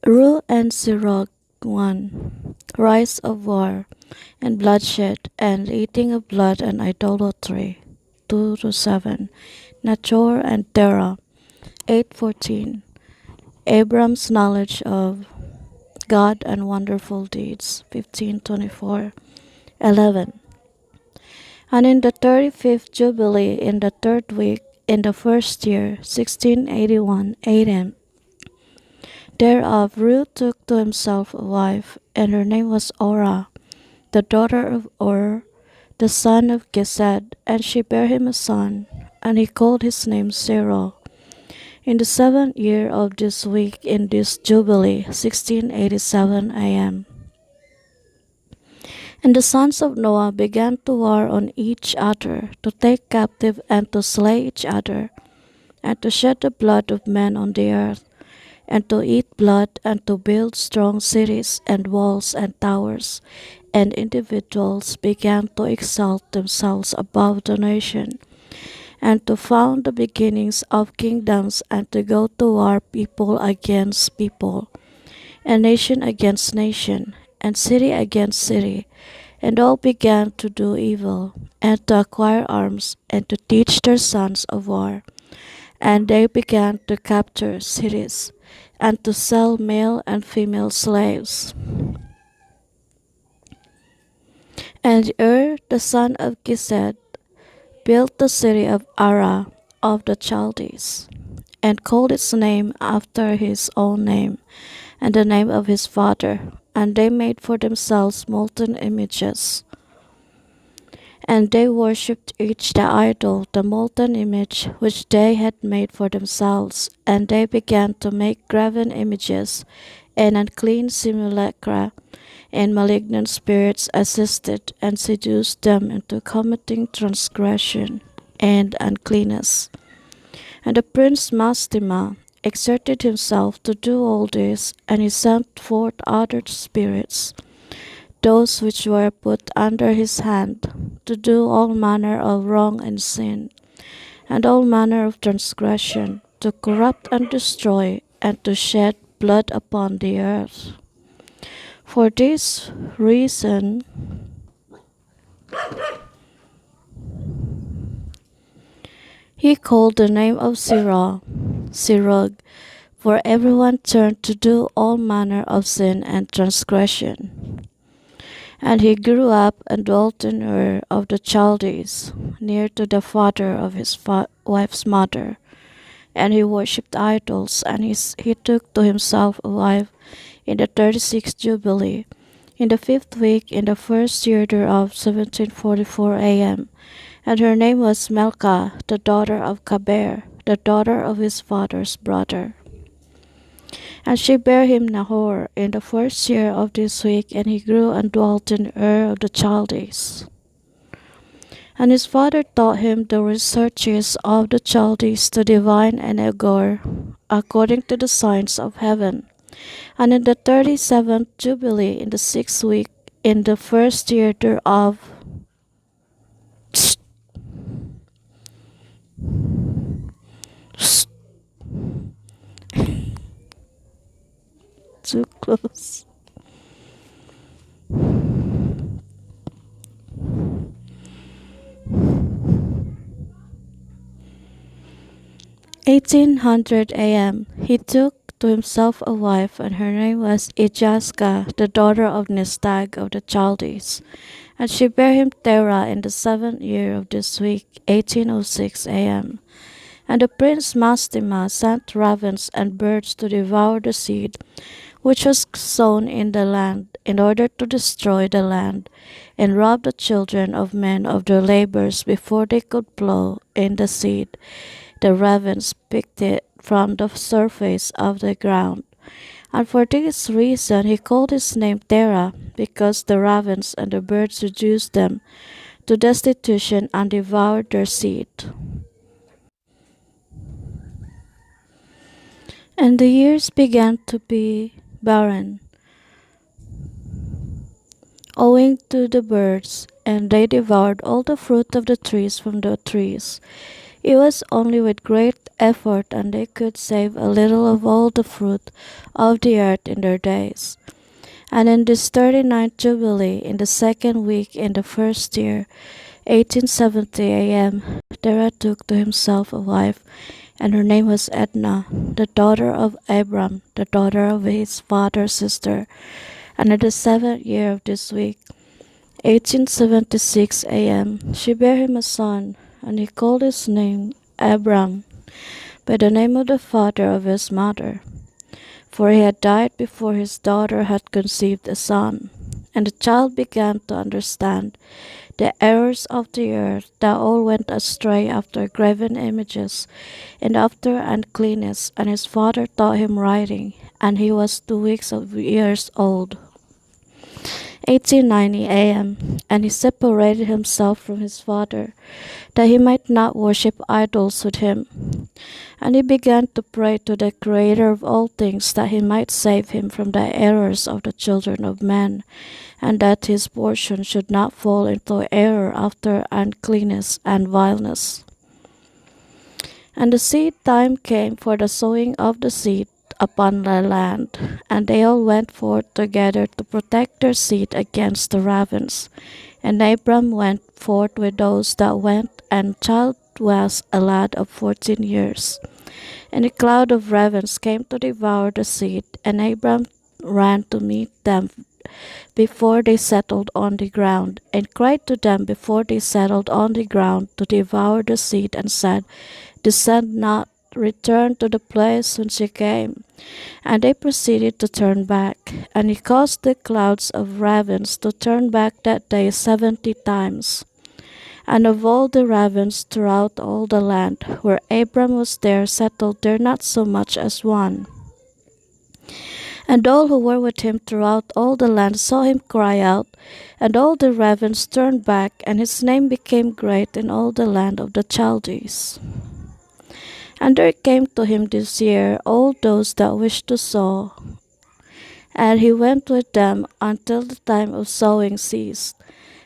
Ru and Sirach 1. Rise of war and bloodshed and eating of blood and idolatry 2 to 7. Nachor and Terah 8:14. Abram's knowledge of God and wonderful deeds 15:24. 11. And in the 35th Jubilee in the third week in the first year 1681 A.M. thereof Ruth took to himself a wife, and her name was Orah, the daughter of Ur, the son of Gesed, and she bare him a son, and he called his name Zerah. In the 7th year of this week in this Jubilee, 1687 A.M. And the sons of Noah began to war on each other, to take captive and to slay each other, and to shed the blood of men on the earth, and to eat blood, and to build strong cities and walls and towers. And individuals began to exalt themselves above the nation, and to found the beginnings of kingdoms, and to go to war people against people, and nation against nation, and city against city. And all began to do evil, and to acquire arms, and to teach their sons of war. And they began to capture cities, and to sell male and female slaves. And the son of Gesed, built the city of Ara of the Chaldees, and called its name after his own name, and the name of his father. And they made for themselves molten images. And they worshipped each the idol, the molten image which they had made for themselves. And they began to make graven images, and unclean simulacra, and malignant spirits assisted and seduced them into committing transgression and uncleanness. And the prince Mastema exerted himself to do all this, and he sent forth other spirits, those which were put under his hand, to do all manner of wrong and sin, and all manner of transgression, to corrupt and destroy, and to shed blood upon the earth. For this reason, he called the name of Sirach, for everyone turned to do all manner of sin and transgression. And he grew up and dwelt in Ur of the Chaldees, near to the father of his wife's mother. And he worshipped idols, and he took to himself a wife in the 36th Jubilee, in the 5th week, in the first year thereof, 1744 A.M. And her name was Melka, the daughter of Kaber, the daughter of his father's brother. And she bare him Nahor in the first year of this week, and he grew and dwelt in Ur of the Chaldees. And his father taught him the researches of the Chaldees to divine and augur, according to the signs of heaven. And in the 37th Jubilee, in the 6th week, in the first year thereof, too close. 1800 A.M. He took to himself a wife, and her name was Ijaska, the daughter of Nistag of the Chaldees. And she bare him Terah in the 7th year of this week, 1806 A.M. And the prince Mastema sent ravens and birds to devour the seed which was sown in the land, in order to destroy the land, and rob the children of men of their labors before they could plow in the seed. The ravens picked it from the surface of the ground. And for this reason he called his name Terah, because the ravens and the birds reduced them to destitution and devoured their seed. And the years began to be barren, owing to the birds, and they devoured all the fruit of the trees from the trees. It was only with great effort, and they could save a little of all the fruit of the earth in their days. And in this 39th Jubilee, in the second week in the first year, 1870 AM, Terah took to himself a wife, and her name was Edna, the daughter of Abram, the daughter of his father's sister. And in the 7th year of this week, 1876 AM, she bare him a son, and he called his name Abram, by the name of the father of his mother. For he had died before his daughter had conceived a son. And the child began to understand the errors of the earth, that all went astray after graven images, and after uncleanness, and his father taught him writing, and he was 2 weeks of years old. 1890 AM, and he separated himself from his father, that he might not worship idols with him. And he began to pray to the Creator of all things, that he might save him from the errors of the children of men, and that his portion should not fall into error after uncleanness and vileness. And the seed time came for the sowing of the seed upon the land, and they all went forth together to protect their seed against the ravens. And Abram went forth with those that went, and child was a lad of 14 years. And a cloud of ravens came to devour the seed, and Abram ran to meet them before they settled on the ground, and cried to them before they settled on the ground to devour the seed, and said, Descend not, return to the place whence ye came. And they proceeded to turn back. And he caused the clouds of ravens to turn back that day 70 times. And of all the ravens throughout all the land, where Abram was there, settled there not so much as one. And all who were with him throughout all the land saw him cry out, and all the ravens turned back, and his name became great in all the land of the Chaldees. And there came to him this year all those that wished to sow, and he went with them until the time of sowing ceased.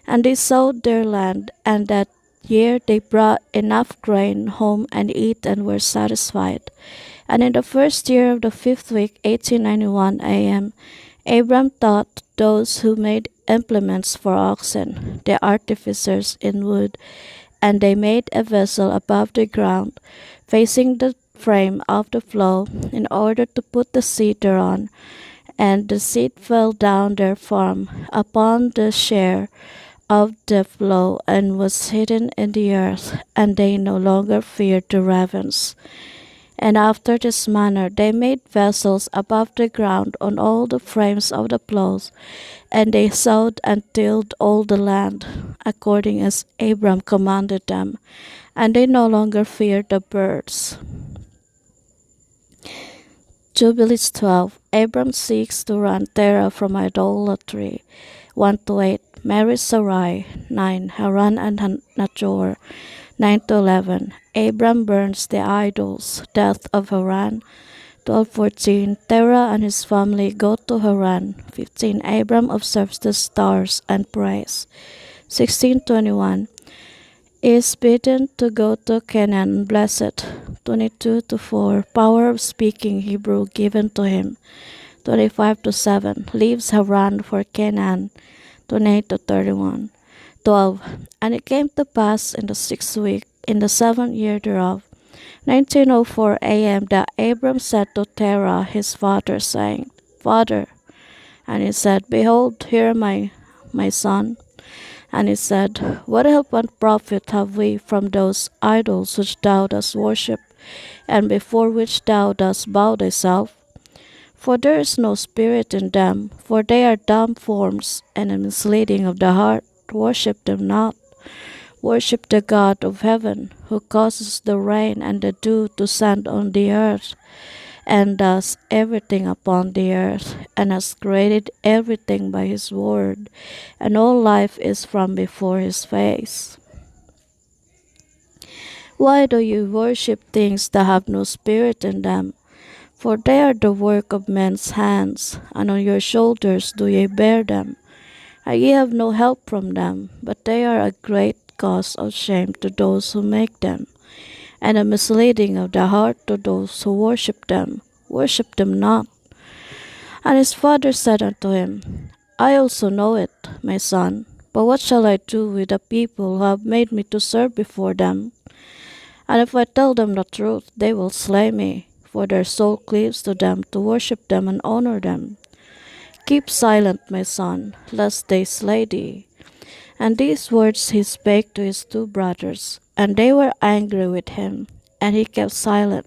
And they sowed their land, and that year they brought enough grain home and eat, and were satisfied. And in the first year of the 5th week, 1891 AM, Abram taught those who made implements for oxen, the artificers in wood, and they made a vessel above the ground, facing the frame of the flow, in order to put the seed thereon. And the seed fell down therefrom upon the share of the flow, and was hidden in the earth, and they no longer feared the ravens. And after this manner they made vessels above the ground on all the frames of the plows, and they sowed and tilled all the land, according as Abram commanded them, and they no longer feared the birds. Jubilees 12. Abram seeks to run Terah from idolatry. 1-8. Marries Sarai. 9. Haran and Nachor. 9-11. Abram burns the idols. Death of Haran. 12-14. Terah and his family go to Haran. 15. Abram observes the stars and prays. 16-21. Is bidden to go to Canaan, blessed. 22-4. Power of speaking Hebrew given to him. 25-7. Leaves Haran for Canaan. 28-31. 12. And it came to pass in the 6th week, in the 7th year thereof, 1904 AM, that Abram said to Terah his father, saying, Father. And he said, Behold, here am I, my son. And he said, What help and profit have we from those idols which thou dost worship, and before which thou dost bow thyself? For there is no spirit in them, for they are dumb forms, and a misleading of the heart. Worship them not. Worship the God of heaven, who causes the rain and the dew to send on the earth, and does everything upon the earth, and has created everything by his word, and all life is from before his face. Why do you worship things that have no spirit in them? For they are the work of men's hands, and on your shoulders do ye bear them. And ye have no help from them, but they are a great cause of shame to those who make them. and a misleading of the heart to those who worship them. Worship them not. And his father said unto him, I also know it, my son, but what shall I do with the people who have made me to serve before them? And if I tell them the truth, they will slay me, for their soul cleaves to them to worship them and honor them. Keep silent, my son, lest they slay thee. And these words he spake to his two brothers, and they were angry with him, and he kept silent.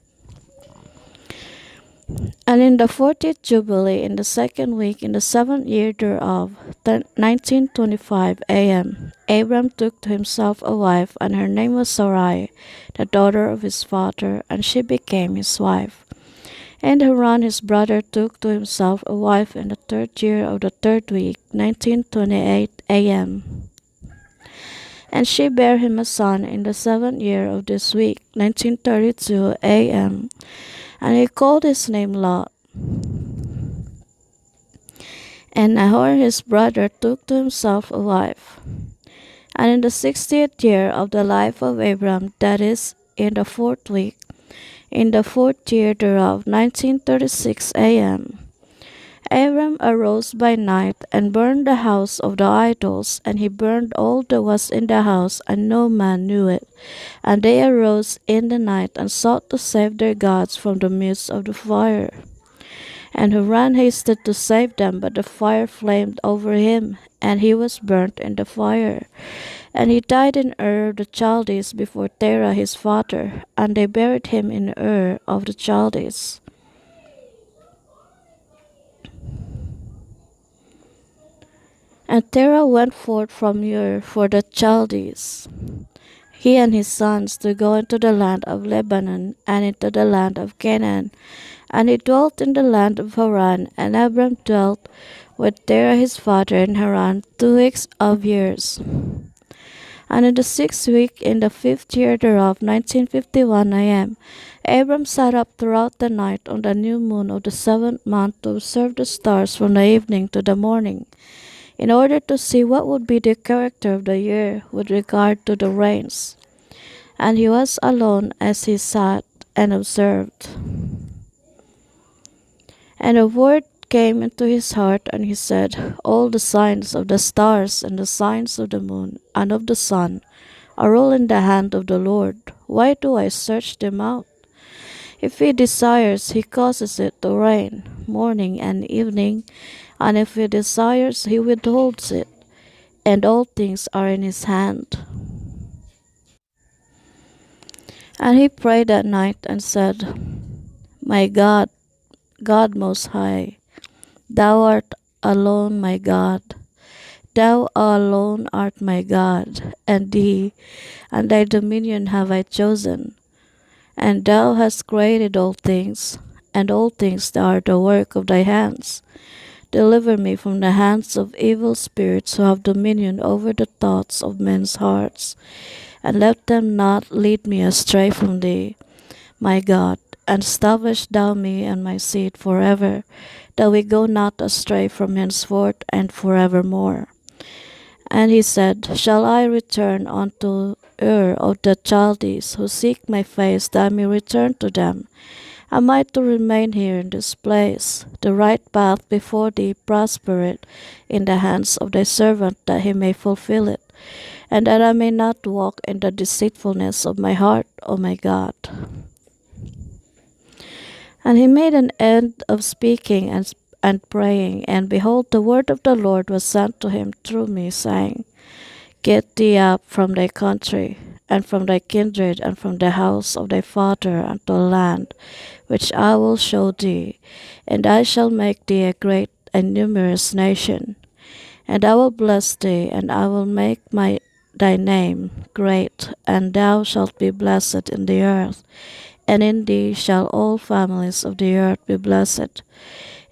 And in the 40th Jubilee, in the second week, in the 7th year thereof, 1925 a.m., Abram took to himself a wife, and her name was Sarai, the daughter of his father, and she became his wife. And Haran his brother took to himself a wife in the 3rd year of the 3rd week, 1928 a.m. And she bare him a son in the 7th year of this week, 1932 a.m. And he called his name Lot. And Nahor his brother took to himself a wife. And in the 60th year of the life of Abram, that is, in the 4th week, in the 4th year thereof, 1936 a.m., Abram arose by night and burned the house of the idols, and he burned all that was in the house, and no man knew it. And they arose in the night and sought to save their gods from the midst of the fire. And Haran hasted to save them, but the fire flamed over him, and he was burnt in the fire. And he died in Ur of the Chaldees before Terah his father, and they buried him in Ur of the Chaldees. And Terah went forth from Ur for the Chaldees, he and his sons, to go into the land of Lebanon and into the land of Canaan. And he dwelt in the land of Haran, and Abram dwelt with Terah his father in Haran 2 years. And in the 6th week, in the 5th year thereof, 1951 a.m., Abram sat up throughout the night on the new moon of the 7th month to observe the stars from the evening to the morning, in order to see what would be the character of the year with regard to the rains. And he was alone as he sat and observed. And a word came into his heart, and he said, All the signs of the stars and the signs of the moon and of the sun are all in the hand of the Lord. Why do I search them out? If he desires, he causes it to rain morning and evening, and if he desires, he withholds it, and all things are in his hand. And he prayed that night and said, My God, God most high, thou art alone my God. Thou alone art my God, and thee and thy dominion have I chosen. And thou hast created all things, and all things are the work of thy hands. Deliver me from the hands of evil spirits who have dominion over the thoughts of men's hearts, and let them not lead me astray from thee, my God, and establish thou me and my seed forever, that we go not astray from henceforth and forevermore. And he said, Shall I return unto Ur of the Chaldees, who seek my face, that I may return to them? Am I to remain here in this place? The right path before thee prosper it in the hands of thy servant, that he may fulfill it, and that I may not walk in the deceitfulness of my heart, O my God. And he made an end of speaking and praying, and behold, the word of the Lord was sent to him through me, saying, Get thee up from thy country, and from thy kindred, and from the house of thy father, unto a land which I will show thee, and I shall make thee a great and numerous nation. And I will bless thee, and I will make thy name great, and thou shalt be blessed in the earth, and in thee shall all families of the earth be blessed.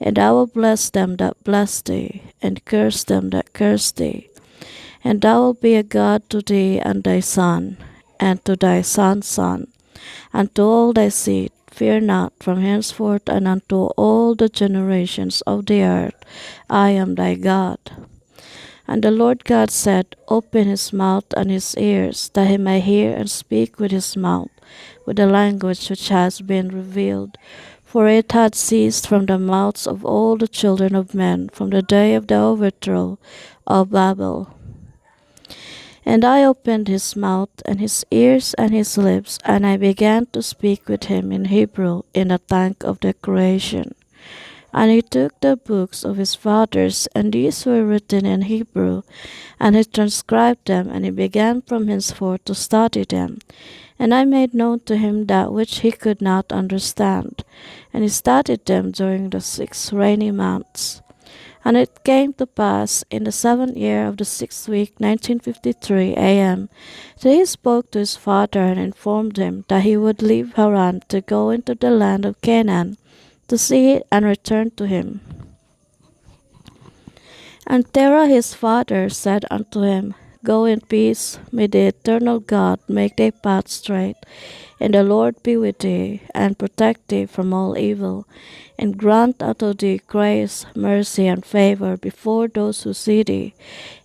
And I will bless them that bless thee, and curse them that curse thee. And thou wilt be a God to thee and thy son, and to thy son's son, and to all thy seed. Fear not, from henceforth and unto all the generations of the earth, I am thy God. And the Lord God said, Open his mouth and his ears, that he may hear and speak with his mouth, with the language which has been revealed. For it had ceased from the mouths of all the children of men from the day of the overthrow of Babel. And I opened his mouth and his ears and his lips, and I began to speak with him in Hebrew, in the tongue of the creation. And he took the books of his fathers, and these were written in Hebrew, and he transcribed them, and he began from henceforth to study them. And I made known to him that which he could not understand. And he studied them during the 6 rainy months. And it came to pass in the 7th year of the 6th week, 1953 A.M., that he spoke to his father and informed him that he would leave Haran to go into the land of Canaan, to see it and return to him. And Terah his father said unto him, Go in peace, may the eternal God make thy path straight, and the Lord be with thee, and protect thee from all evil, and grant unto thee grace, mercy, and favor before those who see thee,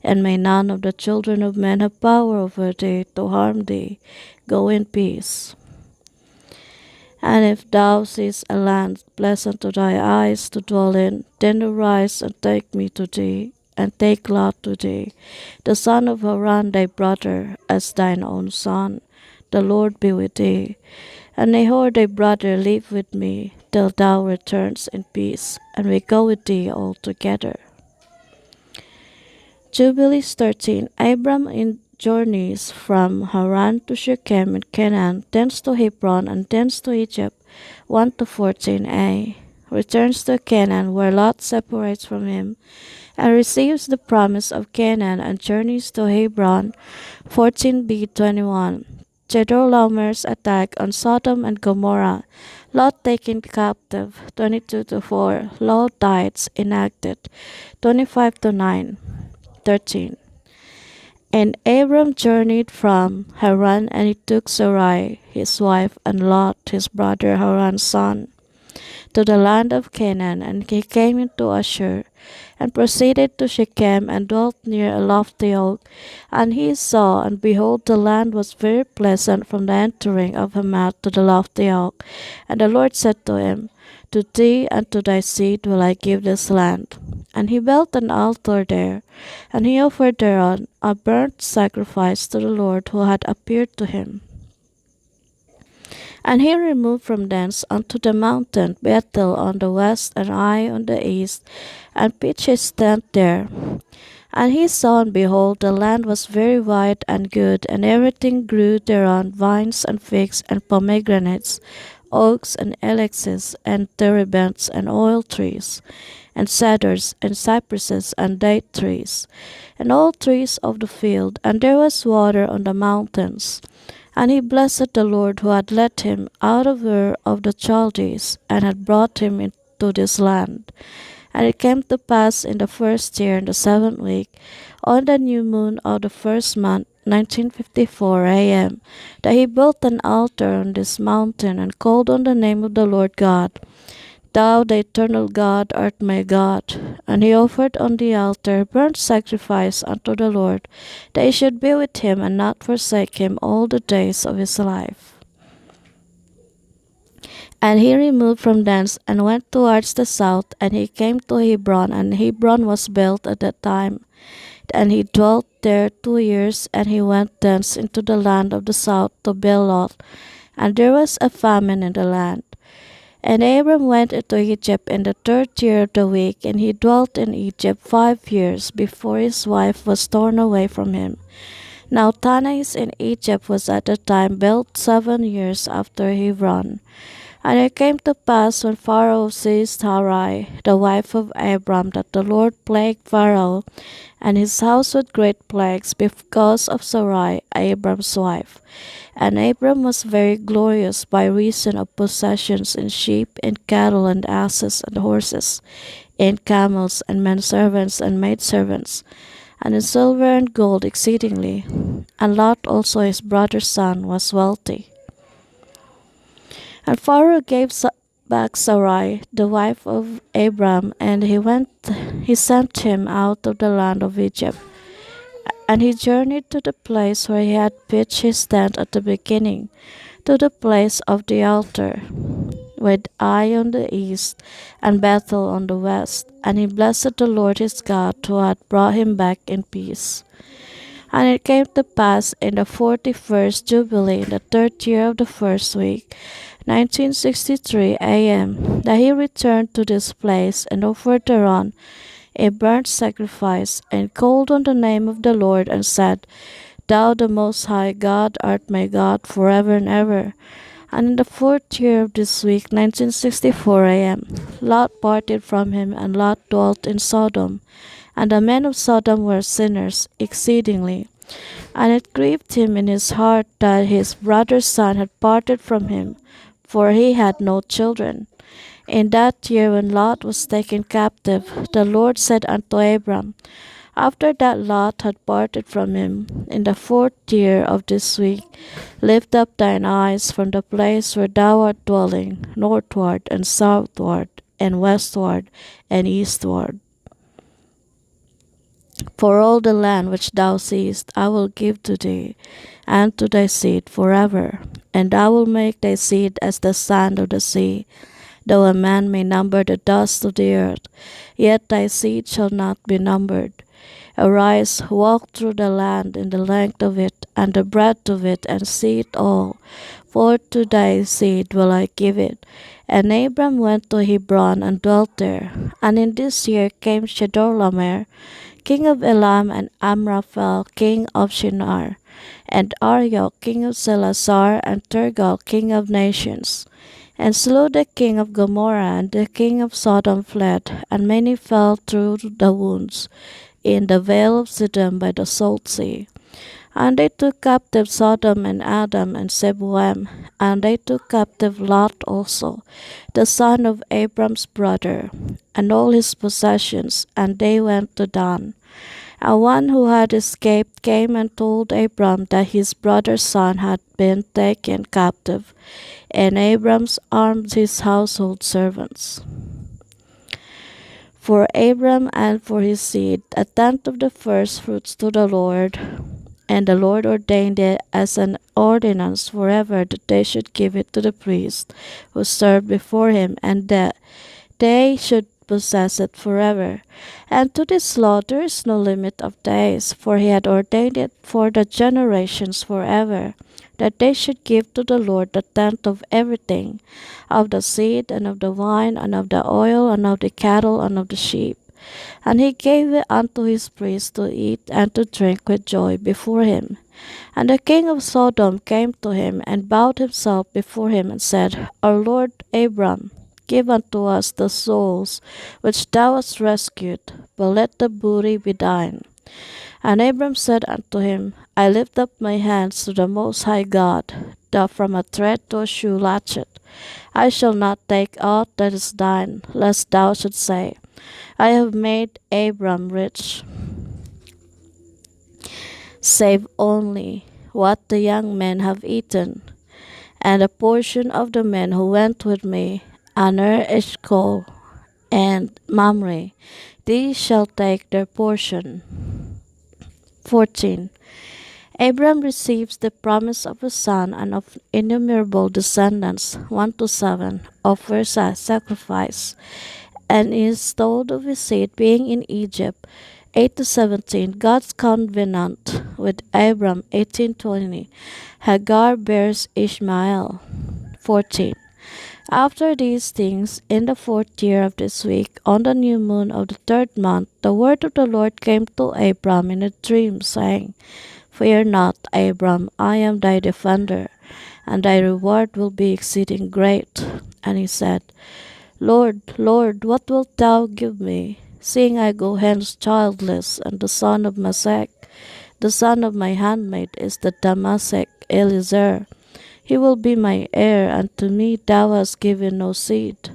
and may none of the children of men have power over thee to harm thee. Go in peace. And if thou seest a land pleasant to thy eyes to dwell in, then arise and take me to thee, and take Lot to thee, the son of Haran thy brother, as thine own son. The Lord be with thee. And Nahor thy brother live with me, till thou returns in peace, and we go with thee all together. Jubilees 13. Abram in journeys from Haran to Shechem in Canaan, thence to Hebron, and thence to Egypt. 1 to 14a. Returns to Canaan, where Lot separates from him, and receives the promise of Canaan, and journeys to Hebron. 14b 21. Chedorlaomer's attack on Sodom and Gomorrah. Lot taken captive. 22 to 4. Law tithes enacted. 25 to 9. 13. And Abram journeyed from Haran, and he took Sarai his wife, and Lot his brother Haran's son, to the land of Canaan, and he came into Ashur, and proceeded to Shechem, and dwelt near a lofty oak. And he saw, and behold, the land was very pleasant from the entering of Hamath to the lofty oak. And the Lord said to him, To thee and to thy seed will I give this land. And he built an altar there, and he offered thereon a burnt sacrifice to the Lord who had appeared to him. And he removed from thence unto the mountain Bethel on the west, and Ai on the east, and pitched his tent there. And he saw, and behold, the land was very wide and good, and everything grew thereon, vines and figs and pomegranates, oaks and ilexes, and terebinths and oil trees, and cedars and cypresses and date trees, and all trees of the field. And there was water on the mountains. And he blessed the Lord who had led him out of Ur of the Chaldees, and had brought him into this land. And it came to pass in the 1st year, in the 7th week, on the new moon of the 1st month, 1954 A.M., that he built an altar on this mountain, and called on the name of the Lord God. Thou, the eternal God, art my God. And he offered on the altar burnt sacrifice unto the Lord, that he should be with him, and not forsake him all the days of his life. And he removed from thence, and went towards the south, and he came to Hebron, and Hebron was built at that time. And he dwelt there 2 years, and he went thence into the land of the south to Bealoth, and there was a famine in the land. And Abram went into Egypt in the 3rd year of the week, and he dwelt in Egypt 5 years, before his wife was torn away from him. Now Tanis in Egypt was at the time built 7 years after Hebron. And it came to pass, when Pharaoh seized Sarai, the wife of Abram, that the Lord plagued Pharaoh and his house with great plagues because of Sarai, Abram's wife. And Abram was very glorious by reason of possessions in sheep, in cattle, and asses, and horses, in camels, and menservants, and maidservants, and in silver and gold exceedingly. And Lot also his brother's son was wealthy. And Pharaoh gave back Sarai, the wife of Abram, and he sent him out of the land of Egypt. And he journeyed to the place where he had pitched his tent at the beginning, to the place of the altar, with Ai on the east and Bethel on the west. And he blessed the Lord his God, who had brought him back in peace. And it came to pass in the 41st Jubilee, in the third year of the first week, 1963 a.m., that he returned to this place and offered thereon a burnt sacrifice, and called on the name of the Lord, and said, Thou, the Most High God, art my God forever and ever. And in the fourth year of this week, 1964 a.m., Lot parted from him, and Lot dwelt in Sodom. And the men of Sodom were sinners exceedingly. And it grieved him in his heart that his brother's son had parted from him, for he had no children. In that year when Lot was taken captive, the Lord said unto Abram, after that Lot had parted from him, in the fourth year of this week, lift up thine eyes from the place where thou art dwelling, northward and southward, and westward and eastward. For all the land which thou seest I will give to thee, and to thy seed forever. And I will make thy seed as the sand of the sea, though a man may number the dust of the earth, yet thy seed shall not be numbered. Arise, walk through the land in the length of it, and the breadth of it, and see it all, for to thy seed will I give it. And Abram went to Hebron and dwelt there. And in this year came Chedorlaomer, king of Elam, and Amraphel, king of Shinar, and Arioch, king of Selasar, and Turgal, king of nations, and slew the king of Gomorrah, and the king of Sodom fled, and many fell through the wounds in the vale of Siddim by the salt sea. And they took captive Sodom and Adam and Zeboam, and they took captive Lot also, the son of Abram's brother, and all his possessions, and they went to Dan. And one who had escaped came and told Abram that his brother's son had been taken captive, and Abram armed his household servants. For Abram and for his seed, a tenth of the first fruits to the Lord. And the Lord ordained it as an ordinance forever that they should give it to the priests who served before him, and that they should possess it forever. And to this law there is no limit of days, for he had ordained it for the generations forever, that they should give to the Lord the tenth of everything, of the seed, and of the wine, and of the oil, and of the cattle, and of the sheep. And he gave it unto his priests to eat and to drink with joy before him. And the king of Sodom came to him, and bowed himself before him, and said, Our lord Abram, give unto us the souls which thou hast rescued, but let the booty be thine. And Abram said unto him, I lift up my hands to the Most High God, that from a thread to a shoe latchet I shall not take aught that is thine, lest thou shouldst say, I have made Abram rich, save only what the young men have eaten, and a portion of the men who went with me, Aner, Eshcol, and Mamre, these shall take their portion. 14. Abram receives the promise of a son and of innumerable descendants, 1 to 7, offers a sacrifice, and is told of his seed being in Egypt, 8 to 17, God's covenant with Abram, 18:20, Hagar bears Ishmael, 14. After these things, in the fourth year of this week, on the new moon of the third month, the word of the Lord came to Abram in a dream, saying, Fear not, Abram, I am thy defender, and thy reward will be exceeding great. And he said, Lord, Lord, what wilt thou give me, seeing I go hence childless, and the son of Masech, the son of my handmaid, is the Damasek Eliezer. He will be my heir, and to me thou hast given no seed.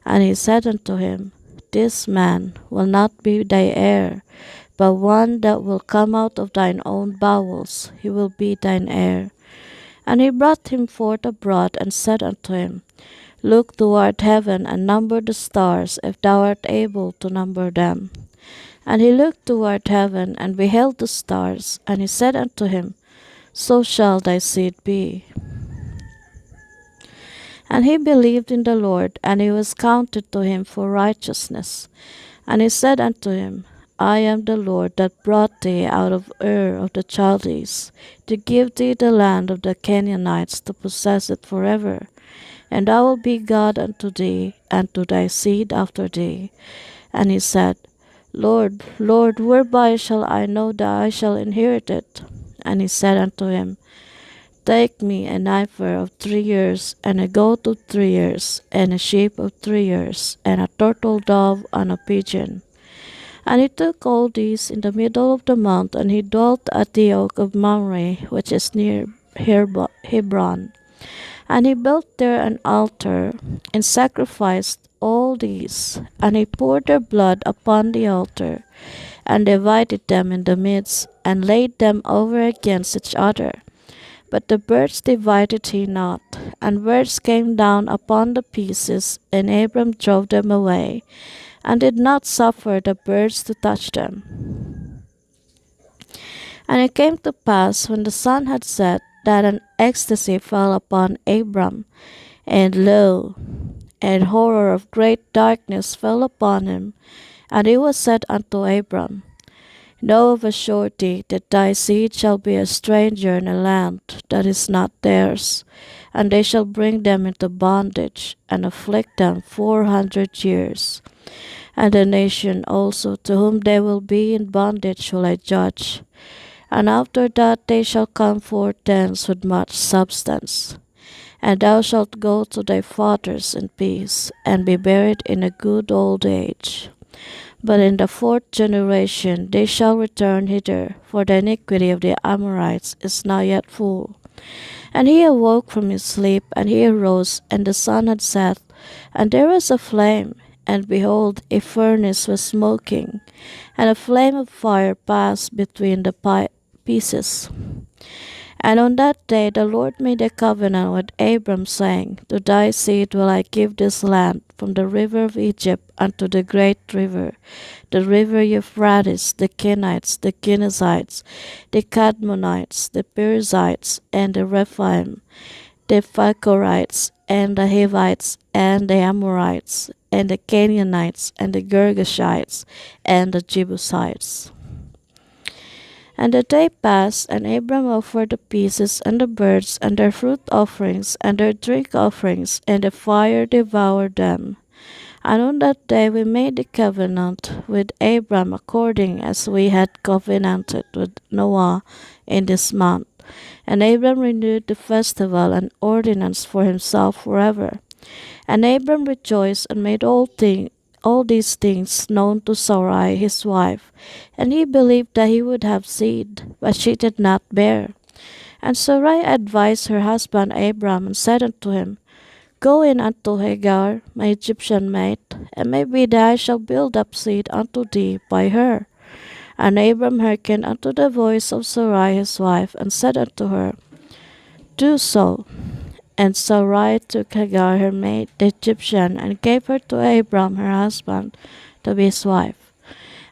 And he said unto him, This man will not be thy heir, but one that will come out of thine own bowels, he will be thine heir. And he brought him forth abroad, and said unto him, Look toward heaven, and number the stars, if thou art able to number them. And he looked toward heaven, and beheld the stars, and he said unto him, So shall thy seed be. And he believed in the Lord, and it was counted to him for righteousness. And he said unto him, I am the Lord that brought thee out of Ur of the Chaldees, to give thee the land of the Canaanites to possess it forever. And I will be God unto thee, and to thy seed after thee. And he said, Lord, Lord, whereby shall I know that I shall inherit it? And he said unto him, Take me an heifer of 3 years, and a goat of 3 years, and a sheep of 3 years, and a turtle dove, and a pigeon. And he took all these in the middle of the mount, and he dwelt at the oak of Mamre, which is near Hebron. And he built there an altar, and sacrificed all these. And he poured their blood upon the altar, and divided them in the midst, and laid them over against each other. But the birds divided he not, and birds came down upon the pieces, and Abram drove them away, and did not suffer the birds to touch them. And it came to pass, when the sun had set, that an ecstasy fell upon Abram, and lo, and horror of great darkness fell upon him. And it was said unto Abram, Know of a surety that thy seed shall be a stranger in a land that is not theirs, and they shall bring them into bondage, and afflict them 400 years. And the nation also to whom they will be in bondage will I judge. And after that they shall come forth thence with much substance. And thou shalt go to thy fathers in peace, and be buried in a good old age. But in the fourth generation they shall return hither, for the iniquity of the Amorites is not yet full. And he awoke from his sleep, and he arose, and the sun had set, and there was a flame, and behold, a furnace was smoking, and a flame of fire passed between the pieces. And on that day the Lord made a covenant with Abram, saying, To thy seed will I give this land, from the river of Egypt unto the great river, the river Euphrates, the Kenites, the Kenizzites, the Kadmonites, the Perizzites, and the Rephaim, the Phachorites, and the Hivites, and the Amorites, and the Canaanites, and the Girgashites, and the Jebusites. And the day passed, and Abram offered the pieces and the birds and their fruit offerings and their drink offerings, and the fire devoured them. And on that day we made the covenant with Abram according as we had covenanted with Noah in this month. And Abram renewed the festival and ordinance for himself forever. And Abram rejoiced and made all these things known to Sarai his wife, and he believed that he would have seed, but she did not bear. And Sarai advised her husband Abram, and said unto him, Go in unto Hagar, my Egyptian maid, and maybe that I shall build up seed unto thee by her. And Abram hearkened unto the voice of Sarai his wife, and said unto her, Do so. And Sarai took Hagar her maid, the Egyptian, and gave her to Abram her husband, to be his wife.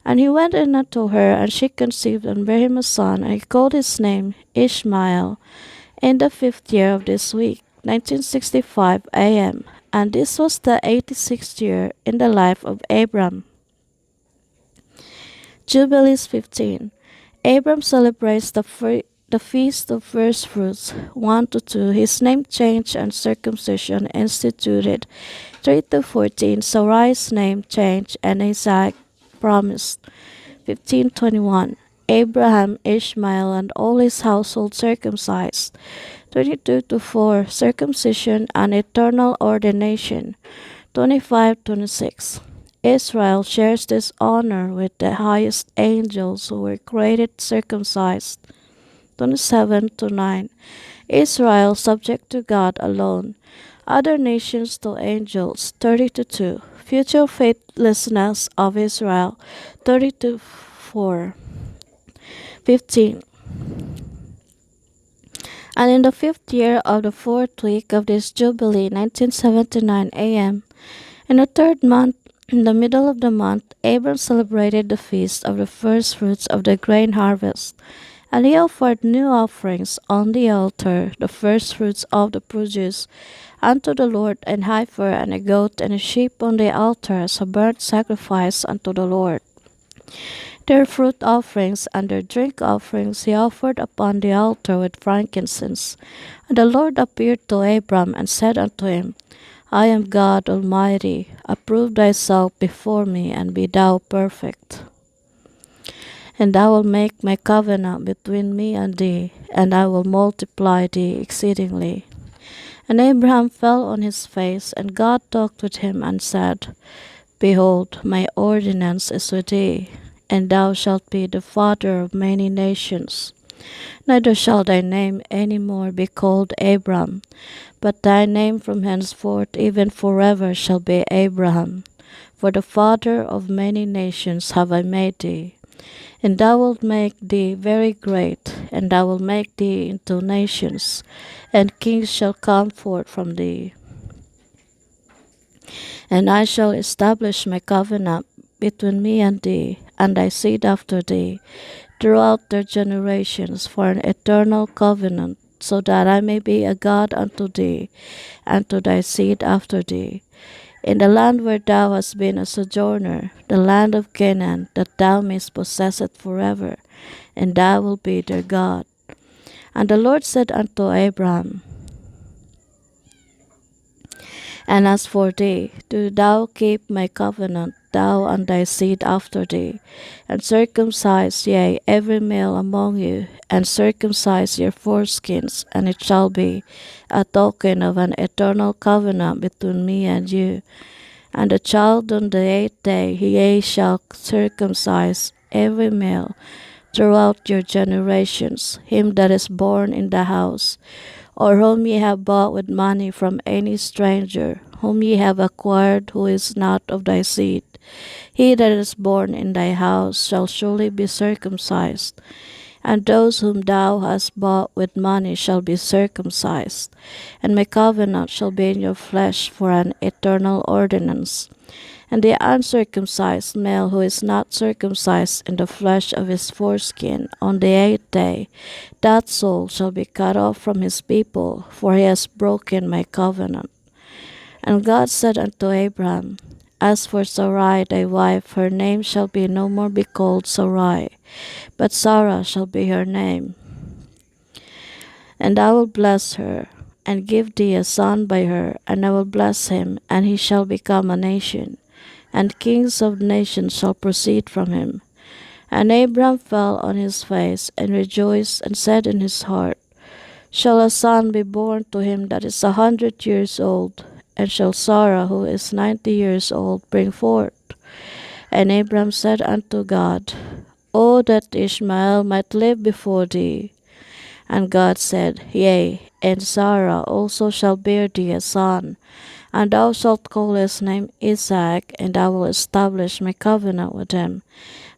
And he went in unto her, and she conceived and bare him a son, and he called his name Ishmael, in the 5th year of this week, 1965 AM. And this was the 86th year in the life of Abram. Jubilees 15. Abram celebrates the feast of first fruits, 1 to 2, his name change and circumcision instituted, 3 to 14, Sarai's name change and Isaac promised, 15:21, Abraham, Ishmael, and all his household circumcised, 22 to 4, circumcision and eternal ordination, 25:26. Israel shares this honor with the highest angels who were created circumcised, 27 to 9. Israel subject to God alone. Other nations to angels, 30 to 2. Future faithlessness of Israel, 30 to 4. 15. And in the 5th year of the 4th week of this Jubilee, 1979 AM, in the 3rd month, In the middle of the month, Abram celebrated the feast of the first fruits of the grain harvest, and he offered new offerings on the altar, the first fruits of the produce, unto the Lord, an heifer and a goat and a sheep on the altar as a burnt sacrifice unto the Lord. Their fruit offerings and their drink offerings he offered upon the altar with frankincense. And the Lord appeared to Abram and said unto him, I am God Almighty. Approve thyself before me, and be thou perfect. And I will make my covenant between me and thee, and I will multiply thee exceedingly. And Abraham fell on his face, and God talked with him and said, Behold, my ordinance is with thee, and thou shalt be the father of many nations. Neither shall thy name any more be called Abram, but thy name from henceforth even forever shall be Abraham. For the father of many nations have I made thee. And thou wilt make thee very great, and I will make thee into nations, and kings shall come forth from thee. And I shall establish my covenant between me and thee, and thy seed after thee, throughout their generations, for an eternal covenant, so that I may be a God unto thee, and to thy seed after thee, in the land where thou hast been a sojourner, the land of Canaan, that thou mayst possess it forever, and thou wilt be their God. And the Lord said unto Abraham, And as for thee, do thou keep my covenant, thou and thy seed after thee, and circumcise, yea, every male among you, and circumcise your foreskins, and it shall be a token of an eternal covenant between me and you. And the child on the 8th day, ye shall circumcise every male throughout your generations, him that is born in the house, or whom ye have bought with money from any stranger, whom ye have acquired, who is not of thy seed. He that is born in thy house shall surely be circumcised, and those whom thou hast bought with money shall be circumcised. And my covenant shall be in your flesh for an eternal ordinance. And the uncircumcised male who is not circumcised in the flesh of his foreskin on the 8th day, that soul shall be cut off from his people, for he has broken my covenant. And God said unto Abraham, As for Sarai thy wife, her name shall be no more be called Sarai, but Sarah shall be her name. And I will bless her, and give thee a son by her, and I will bless him, and he shall become a nation, and kings of nations shall proceed from him. And Abram fell on his face, and rejoiced, and said in his heart, Shall a son be born to him that is 100 years old? And shall Sarah, who is 90 years old, bring forth? And Abram said unto God, O that Ishmael might live before thee. And God said, Yea, and Sarah also shall bear thee a son, and thou shalt call his name Isaac, and I will establish my covenant with him,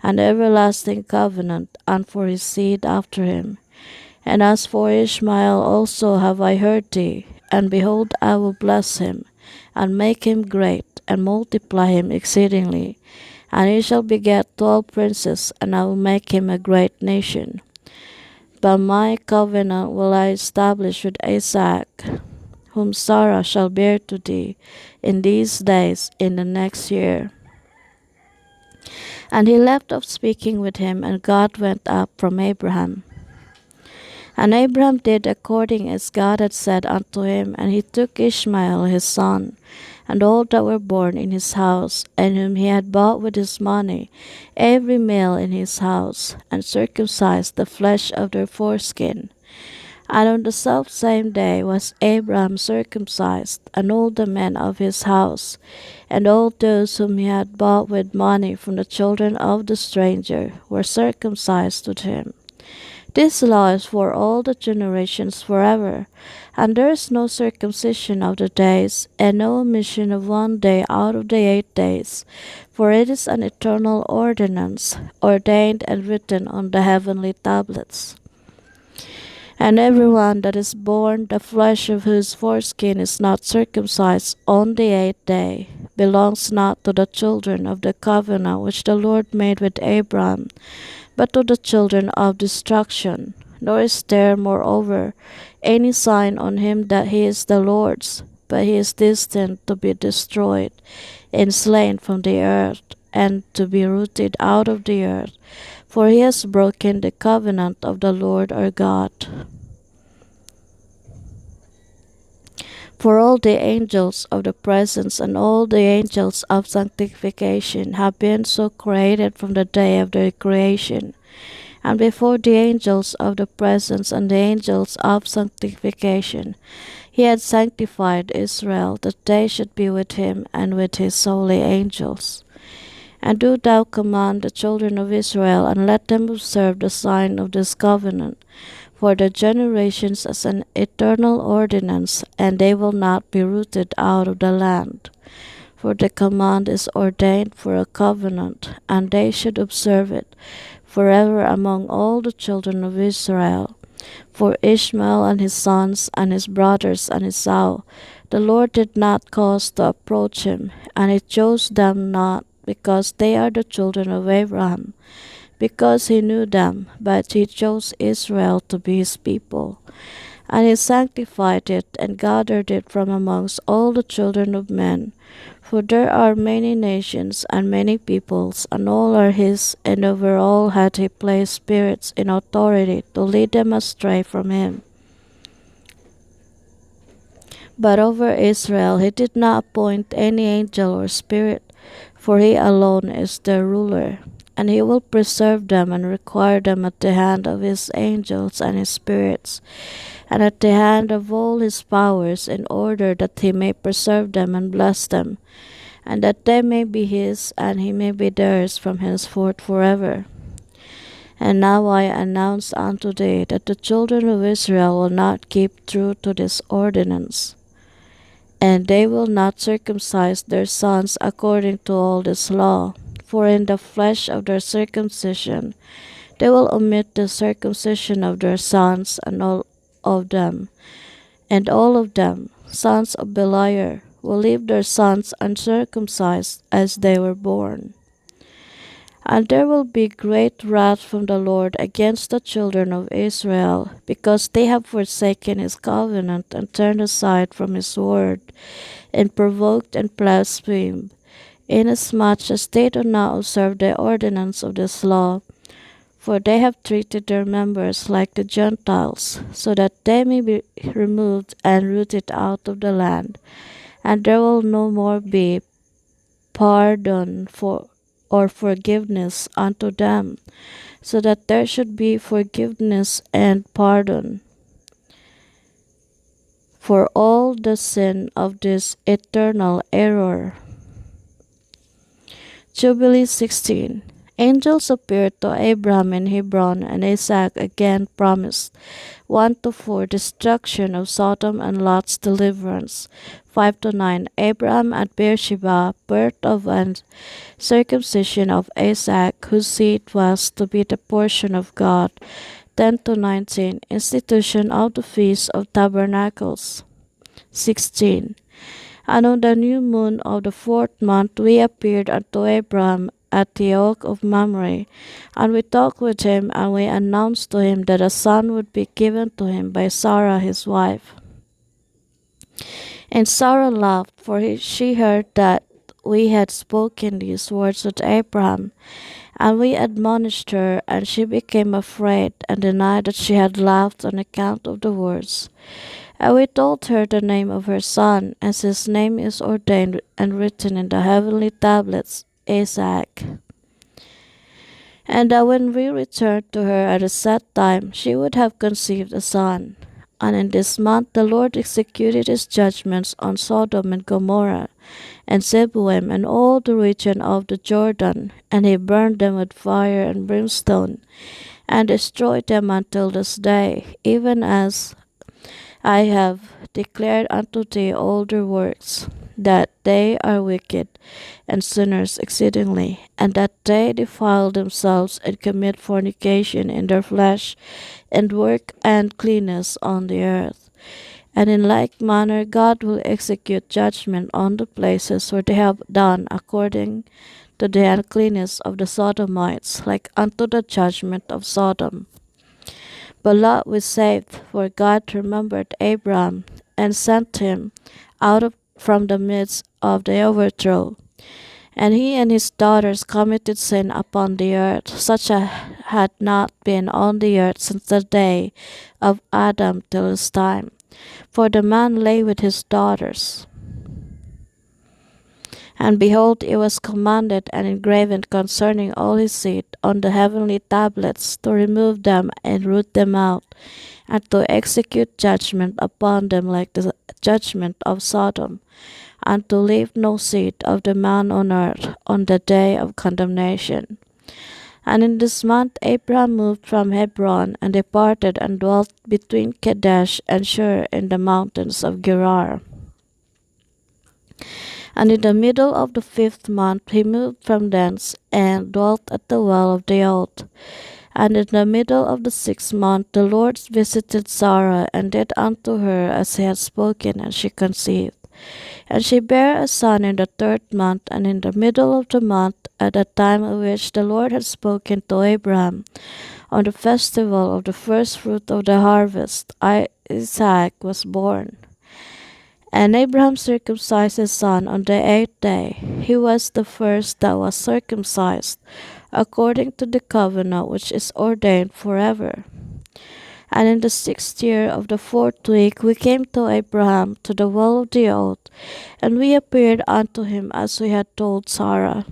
an everlasting covenant, and for his seed after him. And as for Ishmael also have I heard thee, and behold, I will bless him, and make him great, and multiply him exceedingly. And he shall beget 12 princes, and I will make him a great nation. But my covenant will I establish with Isaac, whom Sarah shall bear to thee in these days in the next year. And he left off speaking with him, and God went up from Abraham. And Abraham did according as God had said unto him, and he took Ishmael his son, and all that were born in his house, and whom he had bought with his money, every male in his house, and circumcised the flesh of their foreskin. And on the selfsame day was Abraham circumcised, and all the men of his house, and all those whom he had bought with money from the children of the stranger, were circumcised with him. This law is for all the generations forever, and there is no circumcision of the days, and no omission of one day out of the 8 days, for it is an eternal ordinance, ordained and written on the heavenly tablets. And every one that is born, the flesh of whose foreskin is not circumcised on the 8th day, belongs not to the children of the covenant which the Lord made with Abraham, but to the children of destruction. Nor is there, moreover, any sign on him that he is the Lord's, but he is destined to be destroyed and slain from the earth, and to be rooted out of the earth, for he has broken the covenant of the Lord our God. For all the angels of the presence and all the angels of sanctification have been so created from the day of their creation. And before the angels of the presence and the angels of sanctification, he had sanctified Israel, that they should be with him and with his holy angels. And do thou command the children of Israel, and let them observe the sign of this covenant for the generations as an eternal ordinance, and they will not be rooted out of the land. For the command is ordained for a covenant, and they should observe it forever among all the children of Israel. For Ishmael and his sons and his brothers and Esau, the Lord did not cause to approach him, and he chose them not, because they are the children of Abraham, because he knew them, but he chose Israel to be his people. And he sanctified it and gathered it from amongst all the children of men. For there are many nations and many peoples, and all are his, and over all had he placed spirits in authority to lead them astray from him. But over Israel he did not appoint any angel or spirit, for he alone is their ruler. And he will preserve them and require them at the hand of his angels and his spirits, and at the hand of all his powers, in order that he may preserve them and bless them, and that they may be his, and he may be theirs from henceforth forever. And now I announce unto thee that the children of Israel will not keep true to this ordinance, and they will not circumcise their sons according to all this law. For in the flesh of their circumcision they will omit the circumcision of their sons, and all of them, sons of Beliar, will leave their sons uncircumcised as they were born. And there will be great wrath from the Lord against the children of Israel, because they have forsaken his covenant and turned aside from his word, and provoked and blasphemed, inasmuch as they do not observe the ordinance of this law. For they have treated their members like the Gentiles, so that they may be removed and rooted out of the land, and there will no more be pardon for or forgiveness unto them, so that there should be forgiveness and pardon for all the sin of this eternal error. Jubilee 16. Angels appeared to Abraham in Hebron, and Isaac again promised 1-4 destruction of Sodom and Lot's deliverance. 5-9 Abraham at Beersheba, birth of and circumcision of Isaac, whose seed was to be the portion of God. 10-19 Institution of the Feast of Tabernacles. 16 And on the new moon of the 4th month we appeared unto Abraham at the oak of Mamre, and we talked with him, and we announced to him that a son would be given to him by Sarah his wife. And Sarah laughed, for she heard that we had spoken these words with Abraham. And we admonished her, and she became afraid, and denied that she had laughed on account of the words. And we told her the name of her son, as his name is ordained and written in the heavenly tablets, Isaac. And that when we returned to her at a set time, she would have conceived a son. And in this month the Lord executed his judgments on Sodom and Gomorrah, and Zeboim, and all the region of the Jordan, and he burned them with fire and brimstone, and destroyed them until this day, even as I have declared unto thee all their works, that they are wicked and sinners exceedingly, and that they defile themselves and commit fornication in their flesh, and work uncleanness on the earth. And in like manner God will execute judgment on the places where they have done according to the uncleanness of the Sodomites, like unto the judgment of Sodom. But Lot was saved, for God remembered Abram, and sent him out from the midst of the overthrow. And he and his daughters committed sin upon the earth, such as had not been on the earth since the day of Adam till this time. For the man lay with his daughters. And behold, it was commanded and engraven concerning all his seed on the heavenly tablets to remove them and root them out, and to execute judgment upon them like the judgment of Sodom, and to leave no seed of the man on earth on the day of condemnation. And in this month Abraham moved from Hebron and departed and dwelt between Kadesh and Shur in the mountains of Gerar. And in the middle of the 5th month he moved from thence and dwelt at the well of the oath. And in the middle of the 6th month the Lord visited Sarah, and did unto her as he had spoken, and she conceived. And she bare a son in the 3rd month, and in the middle of the month, at the time of which the Lord had spoken to Abraham, on the festival of the first fruit of the harvest, Isaac was born. And Abraham circumcised his son on the 8th day. He was the first that was circumcised, according to the covenant which is ordained forever. And in the 6th year of the 4th week we came to Abraham to the well of the oath, and we appeared unto him as we had told Sarah,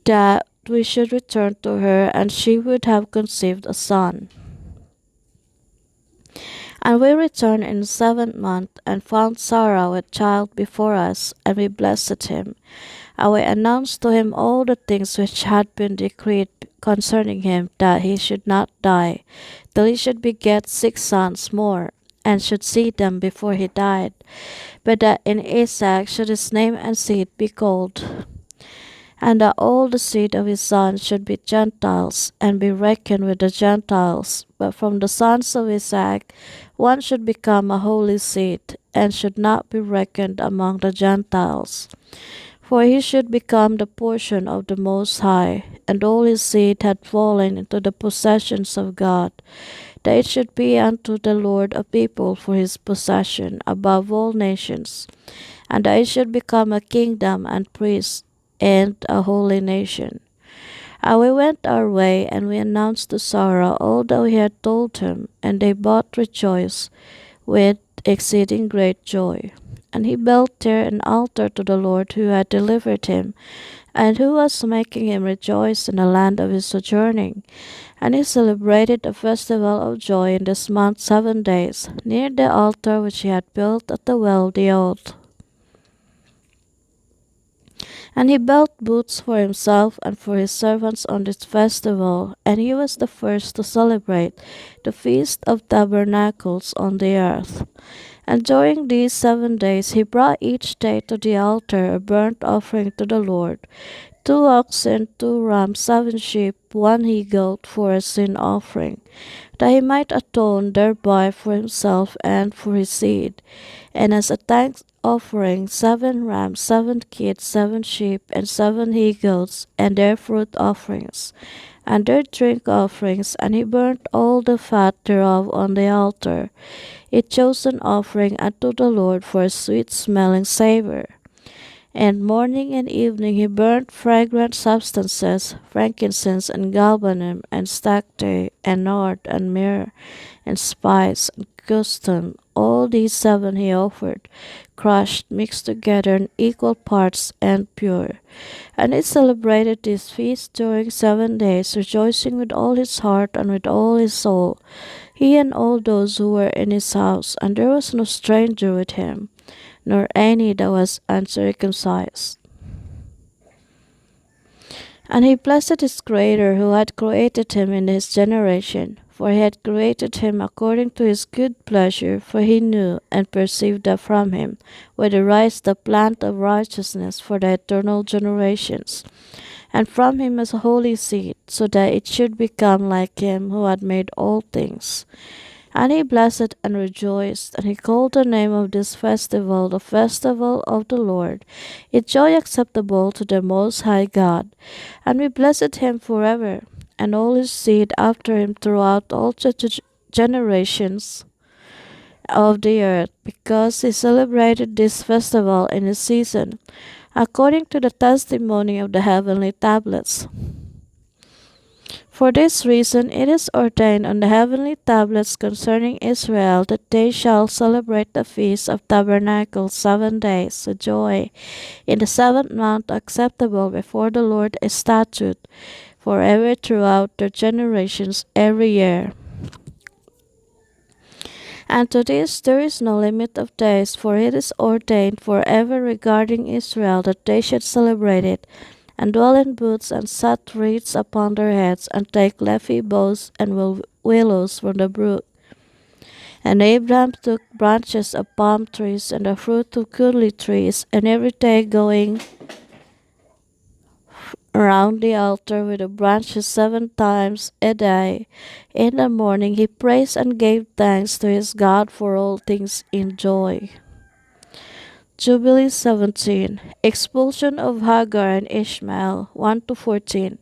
that we should return to her, and she would have conceived a son. And we returned in the 7th month, and found Sarah with child before us, and we blessed him. And we announced to him all the things which had been decreed concerning him, that he should not die, till he should beget 6 sons more, and should see them before he died, but that in Isaac should his name and seed be called, and that all the seed of his sons should be Gentiles, and be reckoned with the Gentiles. But from the sons of Isaac one should become a holy seed, and should not be reckoned among the Gentiles. For he should become the portion of the Most High, and all his seed had fallen into the possessions of God, that it should be unto the Lord a people for his possession above all nations, and that it should become a kingdom and priests and a holy nation. And we went our way, and we announced to Sarah all that we had told him, and they both rejoiced with exceeding great joy. And he built there an altar to the Lord who had delivered him, and who was making him rejoice in the land of his sojourning. And he celebrated a festival of joy in this month 7 days, near the altar which he had built at the well of the oath. And he built booths for himself and for his servants on this festival, and he was the first to celebrate the Feast of Tabernacles on the earth. And during these 7 days he brought each day to the altar a burnt offering to the Lord, 2 oxen, 2 rams, 7 sheep, 1 he-goat for a sin offering, that he might atone thereby for himself and for his seed. And as a thank offering 7 rams, 7 kids, 7 sheep, and 7 he-goats, and their fruit offerings, and their drink offerings, and he burnt all the fat thereof on the altar, a chosen offering unto the Lord for a sweet-smelling savour. And morning and evening he burnt fragrant substances, frankincense and galbanum, and stacte, and nard, and myrrh, and spice, and custom. All these 7 he offered, crushed, mixed together in equal parts, and pure. And he celebrated this feast during 7 days, rejoicing with all his heart and with all his soul, he and all those who were in his house. And there was no stranger with him, nor any that was uncircumcised. And he blessed his Creator who had created him in his generation, for he had created him according to his good pleasure, for he knew and perceived that from him would arise the plant of righteousness for the eternal generations, and from him as a holy seed, so that it should become like him who had made all things. And he blessed and rejoiced, and he called the name of this festival the festival of the Lord, a joy acceptable to the Most High God. And we blessed him forever, and all his seed after him throughout all generations of the earth, because he celebrated this festival in its season, according to the testimony of the heavenly tablets. For this reason it is ordained on the heavenly tablets concerning Israel that they shall celebrate the feast of tabernacles 7 days, a joy, in the seventh month acceptable before the Lord, a statute forever throughout their generations every year. And to this there is no limit of days, for it is ordained forever regarding Israel that they should celebrate it, and dwell in booths, and set wreaths upon their heads, and take leafy boughs and willows from the brook. And Abraham took branches of palm trees and the fruit of goodly trees, and every day going around the altar with the branches 7 times a day. In the morning he praised and gave thanks to his God for all things in joy. Jubilee 17. Expulsion of Hagar and Ishmael 1 to 14.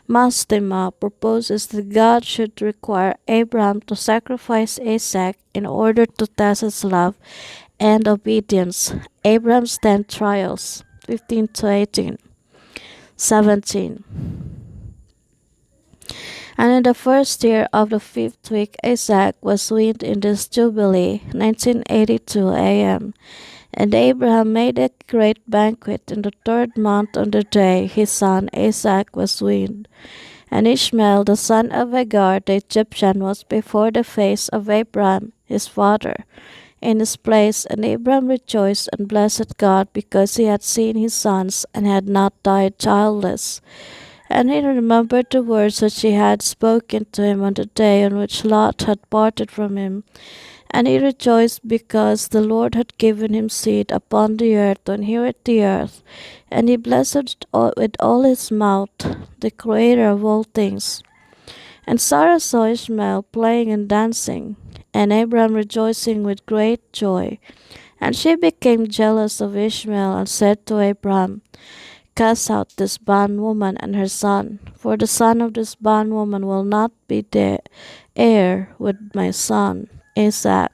Mastema proposes that God should require Abraham to sacrifice Isaac in order to test his love and obedience. Abraham's 10 trials 15 to 18. 17. And in the first year of the 5th week, Isaac was weaned in this Jubilee, 1982 AM. And Abraham made a great banquet in the 3rd month on the day his son Isaac was weaned. And Ishmael the son of Hagar the Egyptian was before the face of Abraham his father in his place, and Abraham rejoiced and blessed God because he had seen his sons and had not died childless. And he remembered the words which he had spoken to him on the day on which Lot had parted from him. And he rejoiced because the Lord had given him seed upon the earth to inherit the earth. And he blessed with all his mouth the Creator of all things. And Sarah saw Ishmael playing and dancing, and Abraham rejoicing with great joy. And she became jealous of Ishmael and said to Abraham, Cast out this bondwoman and her son, for the son of this bondwoman will not be the heir with my son Isaac.